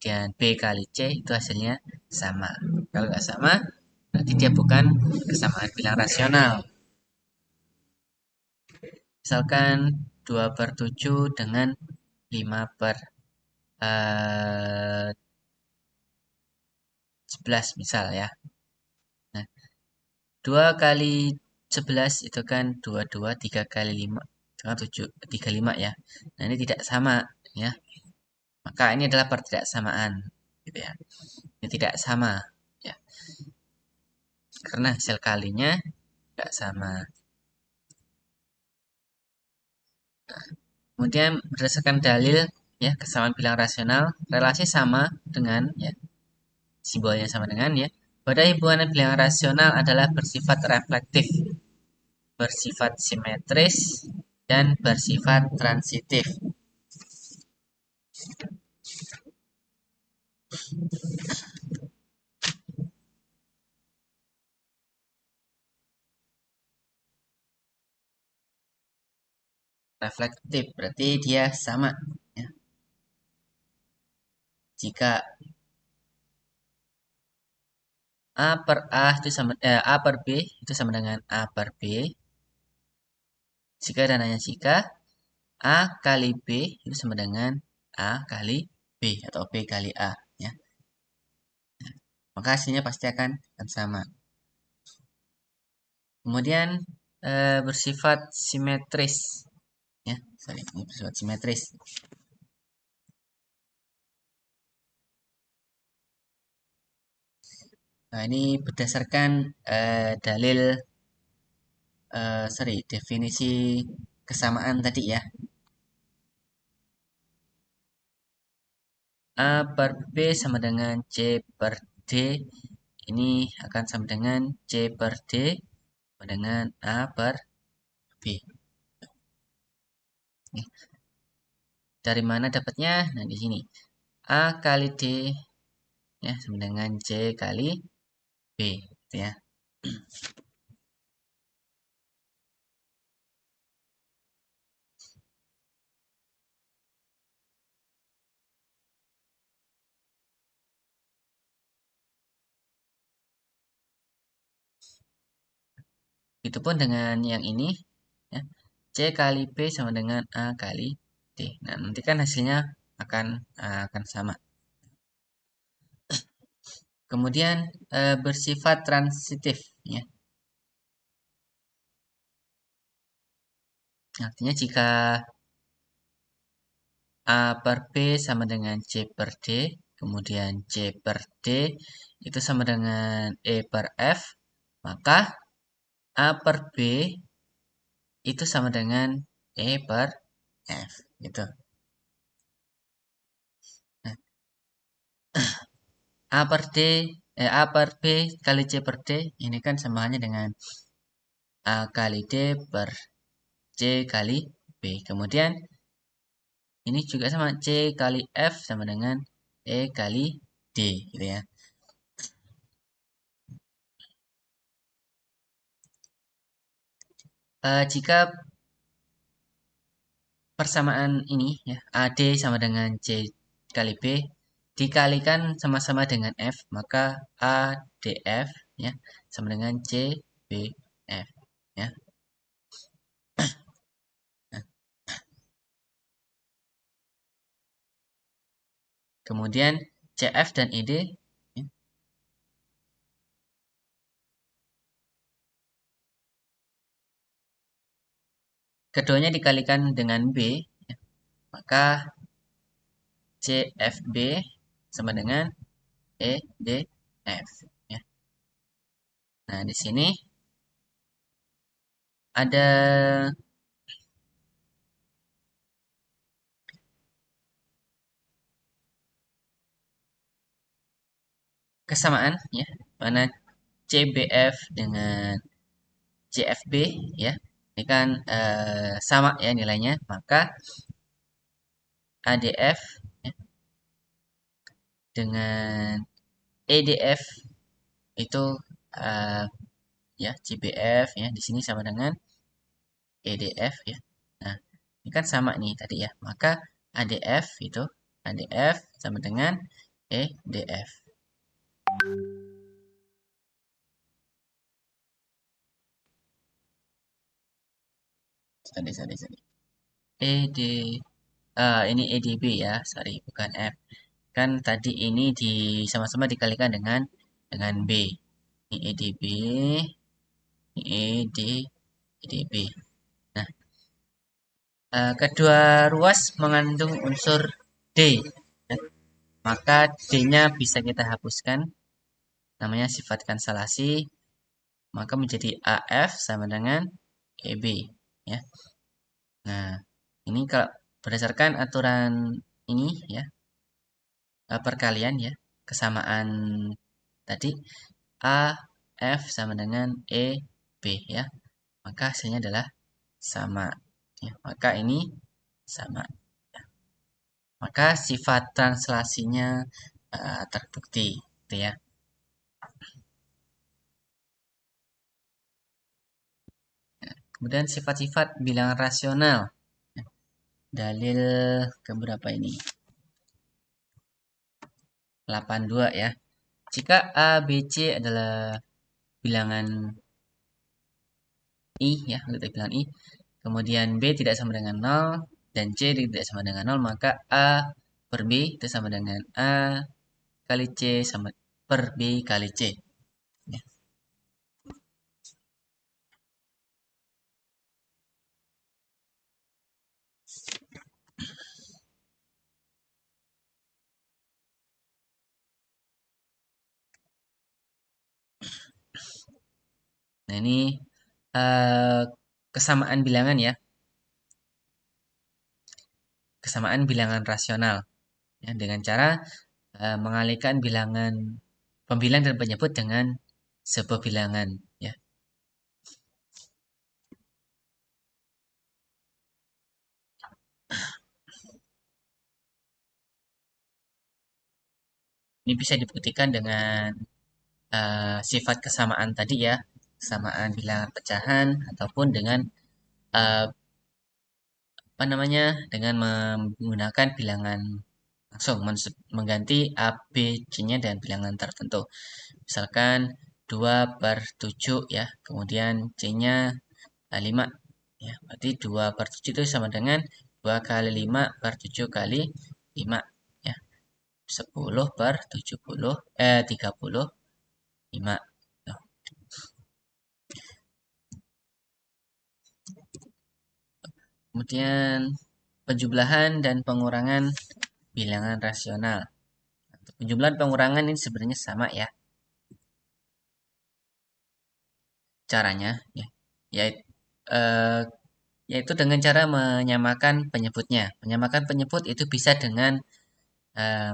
dan B kali C itu hasilnya sama. Kalau nggak sama, berarti dia bukan kesamaan bilang rasional. Misalkan 2/7 dengan 5/11 misal ya. Nah, 2 kali 11 itu kan 22, 3 kali 5 itu kan 35 ya. Nah, ini tidak sama ya. Maka ini adalah pertidaksamaan gitu ya. Ini tidak sama ya. Karena hasil kalinya tidak sama. Kemudian berdasarkan dalil ya kesamaan bilang rasional, relasi sama dengan ya simbolnya sama dengan ya. Pada hubungan bilangan rasional adalah bersifat reflektif, bersifat simetris dan bersifat transitif. Reflektif berarti dia sama ya. Jika A per A itu sama A per B itu sama dengan A per B. Jika dan hanya jika A kali B itu sama dengan A kali B atau B kali A ya. Maka hasilnya pasti akan sama. Kemudian bersifat simetris ya, ini bersifat simetris. Nah, ini berdasarkan dalil definisi kesamaan tadi ya. A per B sama dengan C per D. Ini akan sama dengan C per D sama dengan A per B. Dari mana dapatnya? Nah, di sini. A kali D ya sama dengan C kali B gitu ya. Itu pun dengan yang ini ya. C kali B sama dengan A kali D. Nah, nanti kan hasilnya akan sama. Kemudian bersifat transitif ya. Artinya jika A per B sama dengan C per D, kemudian C per D itu sama dengan E per F, maka A per B itu sama dengan E per F gitu. Nah, A per B kali C per D ini kan samaannya dengan A kali D per C kali B. Kemudian ini juga sama C kali F sama dengan E kali D gitu ya. Jika persamaan ini ya AD sama dengan C kali B dikalikan sama-sama dengan F, maka ADF ya sama dengan CBF ya. Kemudian CF dan ED ya, keduanya dikalikan dengan B ya, maka CFB sama dengan EDF ya. Nah, di sini ada kesamaan ya, mana CBF dengan CFB ya. Ini kan sama ya nilainya, maka ADF ya, dengan EDF itu ya CBF ya di sini sama dengan EDF ya. Nah, ini kan sama nih tadi ya. Maka ADF itu ADF sama dengan EDF. Sorry. Ini EDB ya, sorry bukan F. Kan tadi ini sama-sama dikalikan dengan B. Ini EDB, ini EDB. Nah, kedua ruas mengandung unsur D. Ya. Maka D-nya bisa kita hapuskan. Namanya sifat kanselasi. Maka menjadi AF sama dengan EB. Ya. Nah, ini kalau berdasarkan aturan ini ya, perkalian ya, kesamaan tadi AF sama dengan EB ya. Maka hasilnya adalah sama. Ya, maka ini sama. Ya. Maka sifat translasinya terbukti, gitu ya. Nah, kemudian sifat-sifat bilangan rasional. Dalil keberapa ini? 82 ya. Jika A, B, C adalah bilangan I ya, kita bilangan I. Kemudian B tidak sama dengan 0 dan C tidak sama dengan 0, maka A per B itu sama dengan A kali C sama per B kali C. Ya. Nah, ini kesamaan bilangan ya. Kesamaan bilangan rasional. Ya, dengan cara mengalihkan bilangan pembilang dan penyebut dengan sebuah bilangan ya. Ini bisa dibuktikan dengan sifat kesamaan tadi ya, kesamaan bilangan pecahan ataupun dengan dengan menggunakan bilangan langsung mengganti A, B, C-nya dengan bilangan tertentu. Misalkan 2/7 ya, kemudian C-nya 5 ya, berarti 2/7 itu sama dengan 2 kali 5/7 kali 5 ya, 10/70 35. Kemudian penjumlahan dan pengurangan bilangan rasional. Penjumlahan pengurangan ini sebenarnya sama ya. Caranya ya, yaitu dengan cara menyamakan penyebutnya. Menyamakan penyebut itu bisa dengan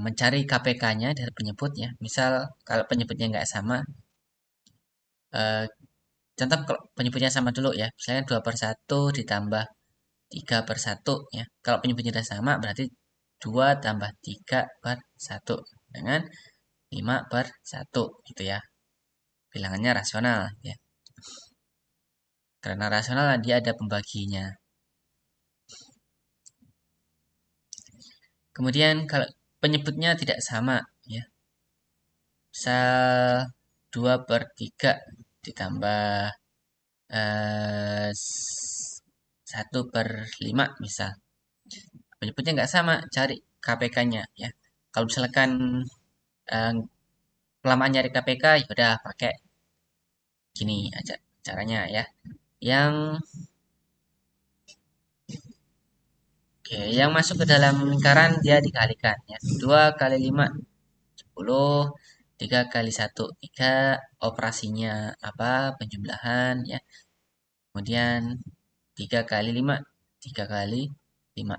mencari KPK-nya dari penyebut ya. Misal kalau penyebutnya nggak sama, contoh kalau penyebutnya sama dulu ya. Misalnya 2/1 ditambah 3/1 ya. Kalau penyebutnya sudah sama berarti 2 tambah 3/1 dengan 5/1 gitu ya. Bilangannya rasional ya. Karena rasional dia ada pembaginya. Kemudian kalau penyebutnya tidak sama, ya. Misal 2/3 ditambah 1/5 misal. Penyebutnya nggak sama, cari KPK-nya ya. Kalau misalkan kelamaan nyari KPK, ya udah pakai gini aja caranya ya. Yang masuk ke dalam lingkaran dia dikalikan ya. 2 kali 5 10, 3 kali 1 3, operasinya apa? Penjumlahan ya. Kemudian 3 kali 5 3 kali 5.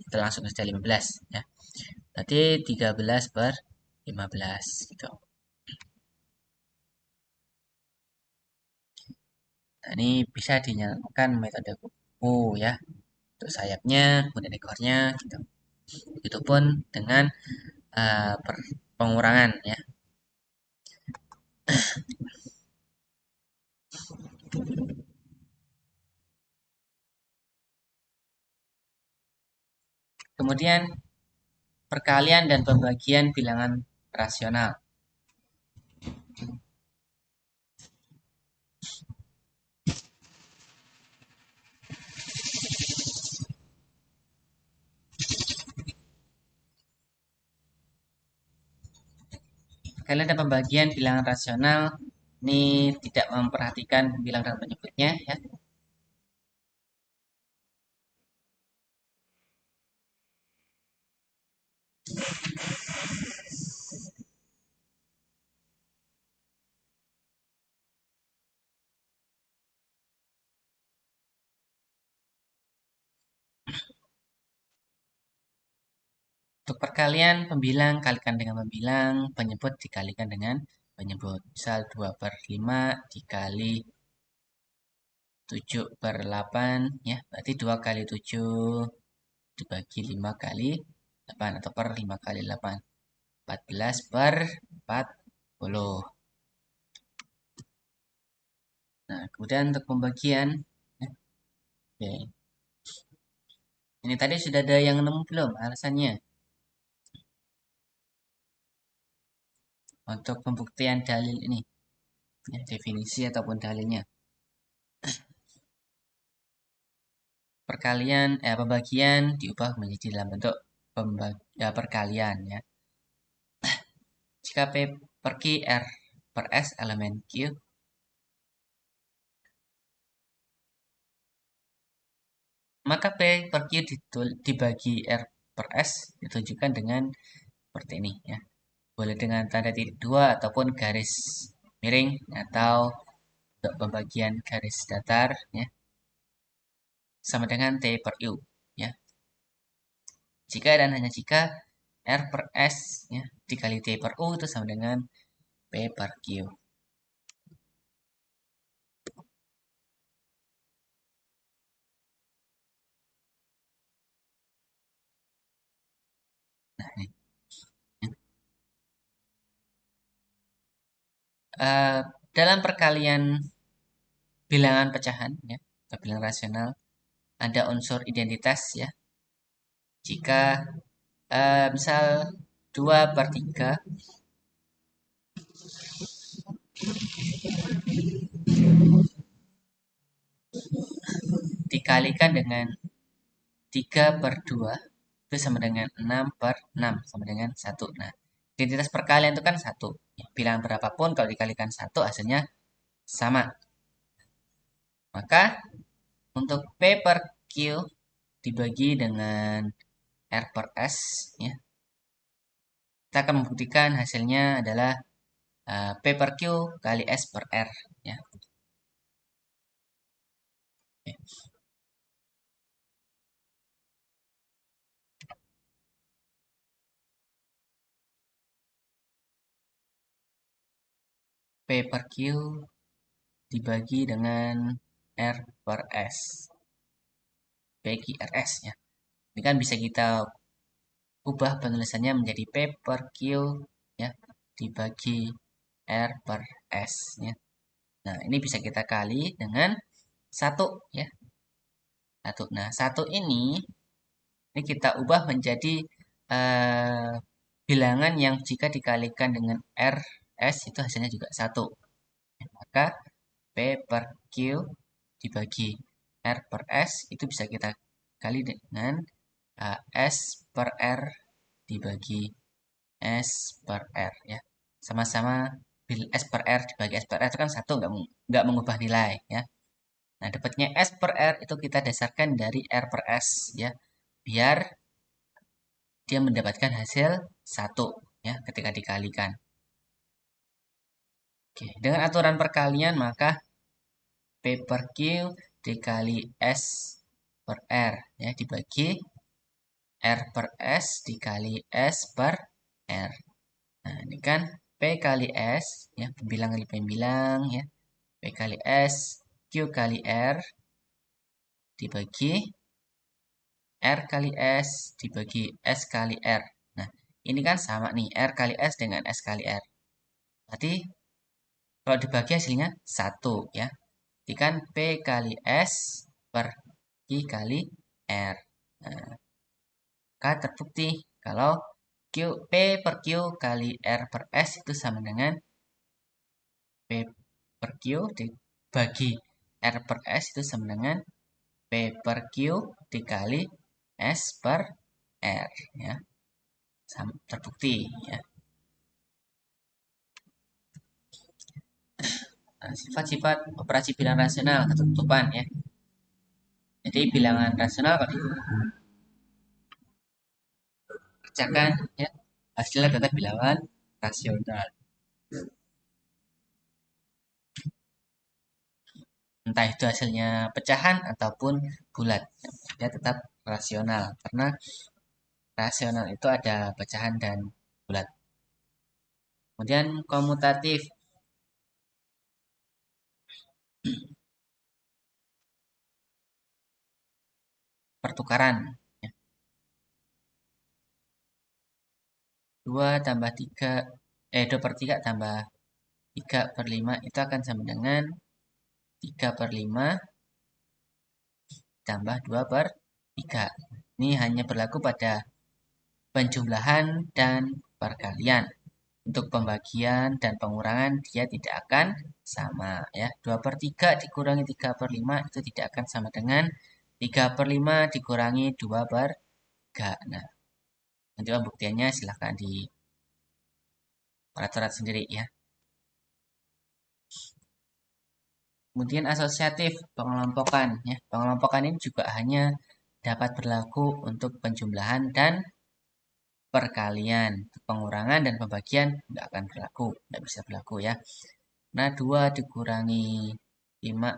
Kita langsung saja 15 ya. Berarti 13/15 gitu. Nah, ini bisa dinyalakan metode kuku ya. Untuk sayapnya, kemudian ekornya gitu. Begitupun dengan pengurangan ya. Kemudian perkalian dan pembagian bilangan rasional. Perkalian dan pembagian bilangan rasional ini tidak memperhatikan bilang dan penyebutnya ya. Untuk perkalian, pembilang kalikan dengan pembilang, penyebut dikalikan dengan penyebut. Misal 2/5 dikali 7/8 ya, berarti 2 kali 7 dibagi 5 kali 8 atau per 5 kali 8. 14/40. Nah, kemudian untuk pembagian ya. Oke. Ini tadi sudah ada yang nemu belum alasannya? Untuk pembuktian dalil ini. Ya, definisi ataupun dalilnya. Pembagian diubah menjadi dalam bentuk perkalian ya. Jika P per Q R per S elemen Q, maka P per Q dibagi R per S ditunjukkan dengan seperti ini ya. Boleh dengan tanda titik 2 ataupun garis miring atau untuk pembagian garis datar ya. Sama dengan T per U ya. Jika dan hanya jika R per S ya, dikali T per U itu sama dengan P per Q. Nah, ini. Dalam perkalian bilangan pecahan ya, bilangan rasional ada unsur identitas ya. Jika misal 2/3 dikalikan dengan 3/2 itu sama dengan 6/6 sama dengan 1. Nah, identitas perkalian itu kan 1. Bilangan berapapun kalau dikalikan 1 hasilnya sama. Maka untuk P per Q dibagi dengan R per S ya. Kita akan membuktikan hasilnya adalah P per Q kali S per R ya. Oke. P per Q dibagi dengan R per S. Bagi RS ya. Ini kan bisa kita ubah penulisannya menjadi P per Q ya dibagi R per S ya. Nah, ini bisa kita kali dengan 1 ya. 1. Nah, 1 ini kita ubah menjadi bilangan yang jika dikalikan dengan RS itu hasilnya juga 1. Maka P per Q dibagi R per S itu bisa kita kali dengan S per R dibagi S per R ya. Sama-sama S per R dibagi S per R itu kan 1, nggak mengubah nilai ya. Nah, dapatnya S per R itu kita dasarkan dari R per S ya. Biar dia mendapatkan hasil 1 ya ketika dikalikan. Oke, dengan aturan perkalian maka P per Q dikali S per R ya dibagi R per S dikali S per R. Nah, ini kan P kali S ya, pembilang kali pembilang ya. P kali S Q kali R dibagi R kali S dibagi S kali R. Nah, ini kan sama nih, R kali S dengan S kali R. Berarti kalau dibagi hasilnya 1 ya. Jadi kan P kali S per Q kali R. Nah, maka terbukti kalau P per Q kali R per S itu sama dengan P per Q dibagi R per S itu sama dengan P per Q dikali S per R ya. Terbukti ya. Nah, sifat-sifat operasi bilangan rasional ketutupan ya. Jadi bilangan rasional kalau dikerjakan ya hasilnya tetap bilangan rasional. Entah itu hasilnya pecahan ataupun bulat, dia tetap rasional karena rasional itu ada pecahan dan bulat. Kemudian komutatif. Pertukaran. 2 tambah 3, 2 per 3 tambah 3 per 5 itu akan sama dengan 3 per 5 tambah 2 per 3. Ini hanya berlaku pada penjumlahan dan perkalian. Untuk pembagian dan pengurangan dia tidak akan sama ya. 2 per 3 dikurangi 3 per 5 itu tidak akan sama dengan 3 per 5 dikurangi 2 per 3. Nah, nanti pembuktiannya silahkan di peraturan sendiri ya. Kemudian asosiatif pengelompokan ya. Pengelompokan ini juga hanya dapat berlaku untuk penjumlahan dan perkalian. Pengurangan dan pembagian nggak akan berlaku, nggak bisa berlaku ya. Nah, 2 dikurangi 5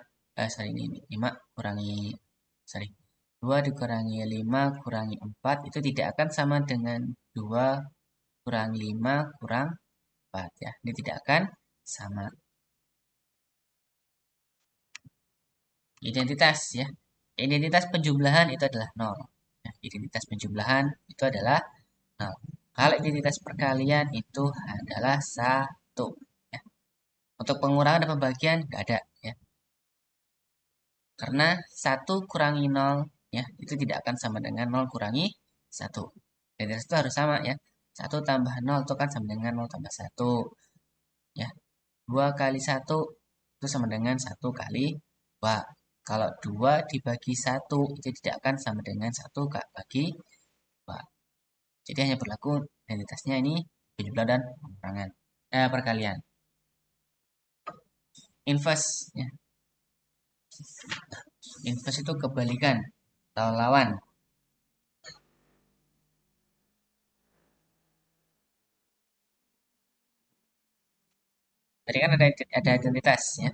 2 dikurangi 5 kurangi 4 itu tidak akan sama dengan 2 kurangi 5 kurang 4 ya. Ini tidak akan sama. Identitas ya. Identitas penjumlahan itu adalah 0. Ya, identitas penjumlahan itu adalah 0. Kalau identitas perkalian itu adalah 1. Ya. Untuk pengurangan dan pembagian nggak ada ya. Karena 1 kurangi 0 ya, itu tidak akan sama dengan 0 kurangi 1. Identitas itu harus sama ya. 1 tambah 0 itu kan sama dengan 0 tambah 1. Ya. 2 kali 1 itu sama dengan 1 kali 2. Kalau 2 dibagi 1 itu tidak akan sama dengan 1 bagi 2. Jadi hanya berlaku identitasnya ini penjumlahan dan pengurangan. Perkalian. Inverse ya. Inverse itu kebalikan atau lawan. Tadi kan ada identitas ya.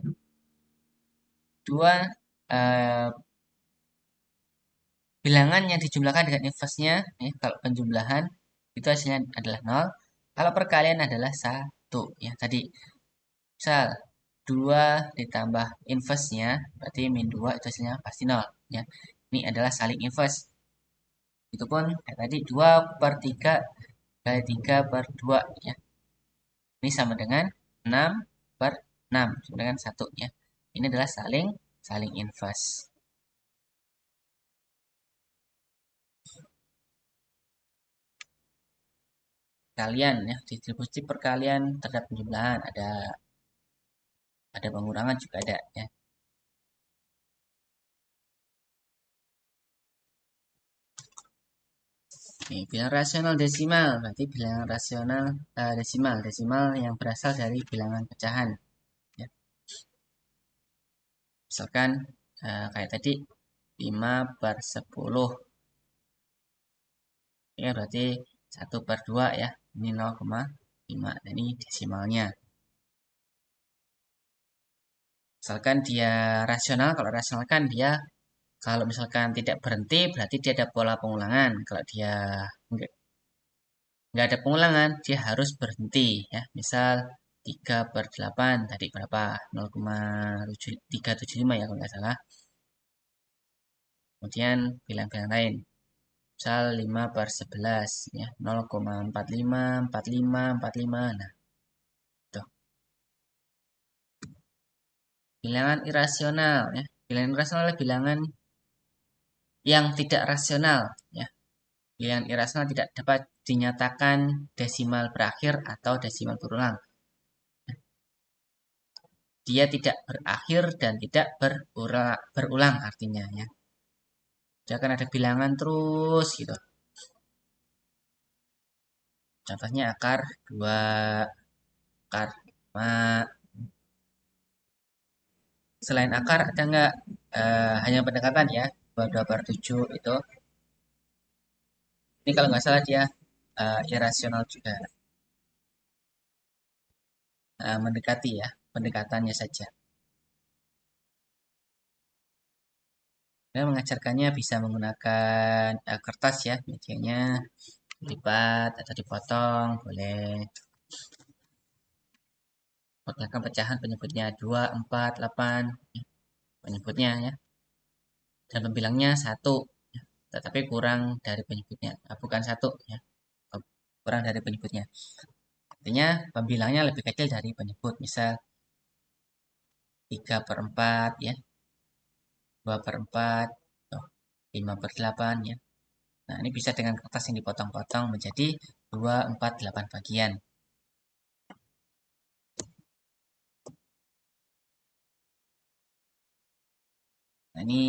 2 bilangan yang dijumlahkan dengan inverse-nya ya, kalau penjumlahan itu hasilnya adalah 0. Kalau perkalian adalah 1 ya. Tadi misal 2 ditambah inverse-nya berarti min 2 itu hasilnya pasti 0 ya. Ini adalah saling inverse. Itu pun tadi 2 per 3 kali 3 per 2 ya. Ini sama dengan 6 per 6 sama dengan 1 ya. Ini adalah saling invers. Kalian ya, distribusi perkalian terhadap penjumlahan ada pengurangan juga ada ya. Nih, bilangan rasional desimal berarti bilangan rasional desimal yang berasal dari bilangan pecahan ya. Misalkan kayak tadi 5/10 ya, berarti 1/2 ya, ini 0,5, dan ini desimalnya. Misalkan dia rasional, kalau rasional kan dia kalau misalkan tidak berhenti berarti dia ada pola pengulangan. Kalau dia nggak ada pengulangan, dia harus berhenti ya. Misal 3/8 tadi berapa? 0,375 ya kalau nggak salah. Kemudian bilang-bilang lain. Misal 5/11 ya, 0,454545. Nah, tuh. Bilangan irasional ya. Bilangan irasional adalah bilangan yang tidak rasional ya. Bilangan irasional tidak dapat dinyatakan desimal berakhir atau desimal berulang. Dia tidak berakhir dan tidak berulang artinya ya. Dia akan ada bilangan terus gitu. Contohnya akar 2, akar 5. Selain akar ada nggak hanya pendekatan ya, 2/7 itu. Ini kalau nggak salah dia irasional juga. Mendekati ya, pendekatannya saja. Saya mengajarkannya bisa menggunakan kertas ya, medianya dilipat atau dipotong, boleh. Menggunakan pecahan penyebutnya 2, 4, 8 ya, penyebutnya ya. Dan pembilangnya 1 ya, tetapi kurang dari penyebutnya, bukan 1 ya, kurang dari penyebutnya. Artinya pembilangnya lebih kecil dari penyebut, misal 3/4 ya, 2/4, 5/8 ya. Nah, ini bisa dengan kertas yang dipotong-potong menjadi 2, 4, 8 bagian. Nah, ini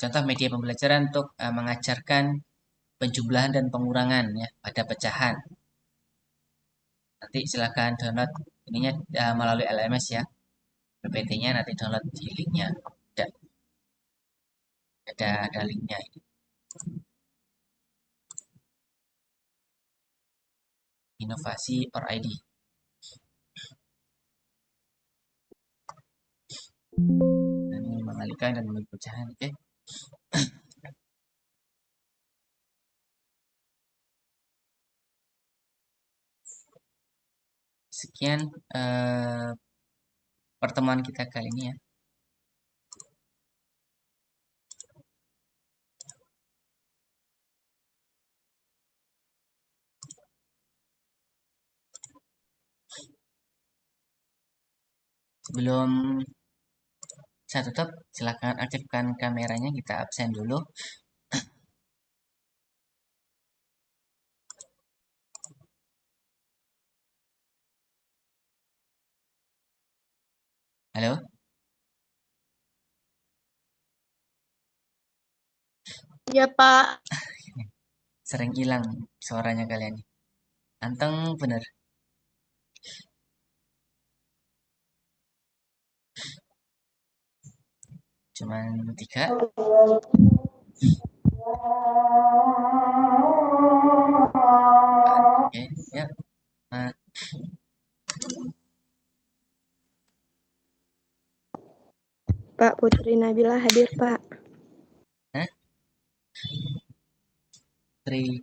contoh media pembelajaran untuk mengajarkan penjumlahan dan pengurangan ya pada pecahan. Nanti silahkan download ininya melalui LMS ya. PPT-nya nanti download di linknya. Ada linknya ini. Inovasi or ID. Ini mengalihkan dan membagi pecahan, oke. Sekian pertemuan kita kali ini ya. Sebelum saya tutup, silakan aktifkan kameranya, kita absen dulu. Halo? Ya, Pak. Sering hilang suaranya kalian. Anteng bener. Cuman 3. Oke, ya. Pak, Putri Nabila hadir, Pak. Putri.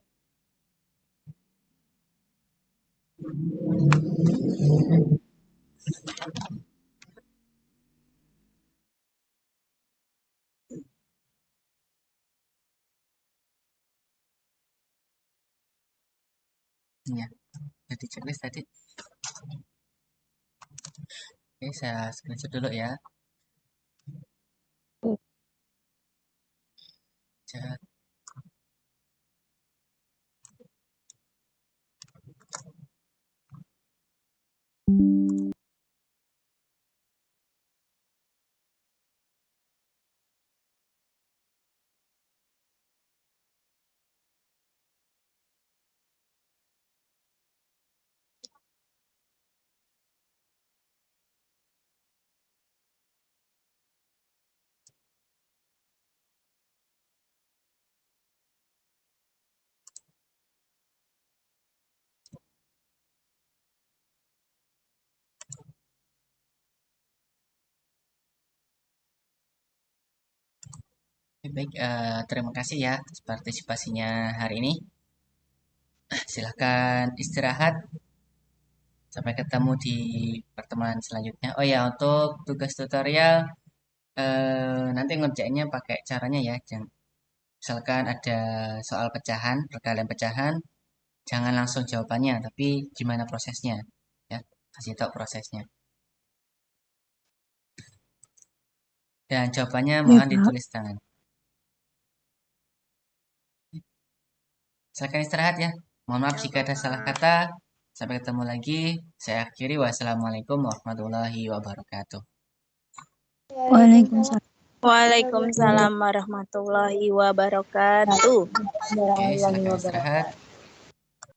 Ya, jadi checklist tadi. Oke, saya screenshot dulu ya. Oke, baik, terima kasih ya atas partisipasinya hari ini. Silahkan istirahat. Sampai ketemu di pertemuan selanjutnya. Oh ya, untuk tugas tutorial nanti ngerjainnya pakai caranya ya. Misalkan ada soal pecahan, perkalian pecahan, jangan langsung jawabannya, tapi gimana prosesnya. Ya, kasih tahu prosesnya. Dan jawabannya mohon ditulis tangan. Silakan istirahat ya. Mohon maaf jika ada salah kata. Sampai ketemu lagi. Saya akhiri. Wassalamualaikum warahmatullahi wabarakatuh. Waalaikumsalam. Waalaikumsalam warahmatullahi wabarakatuh. Oke, silakan istirahat.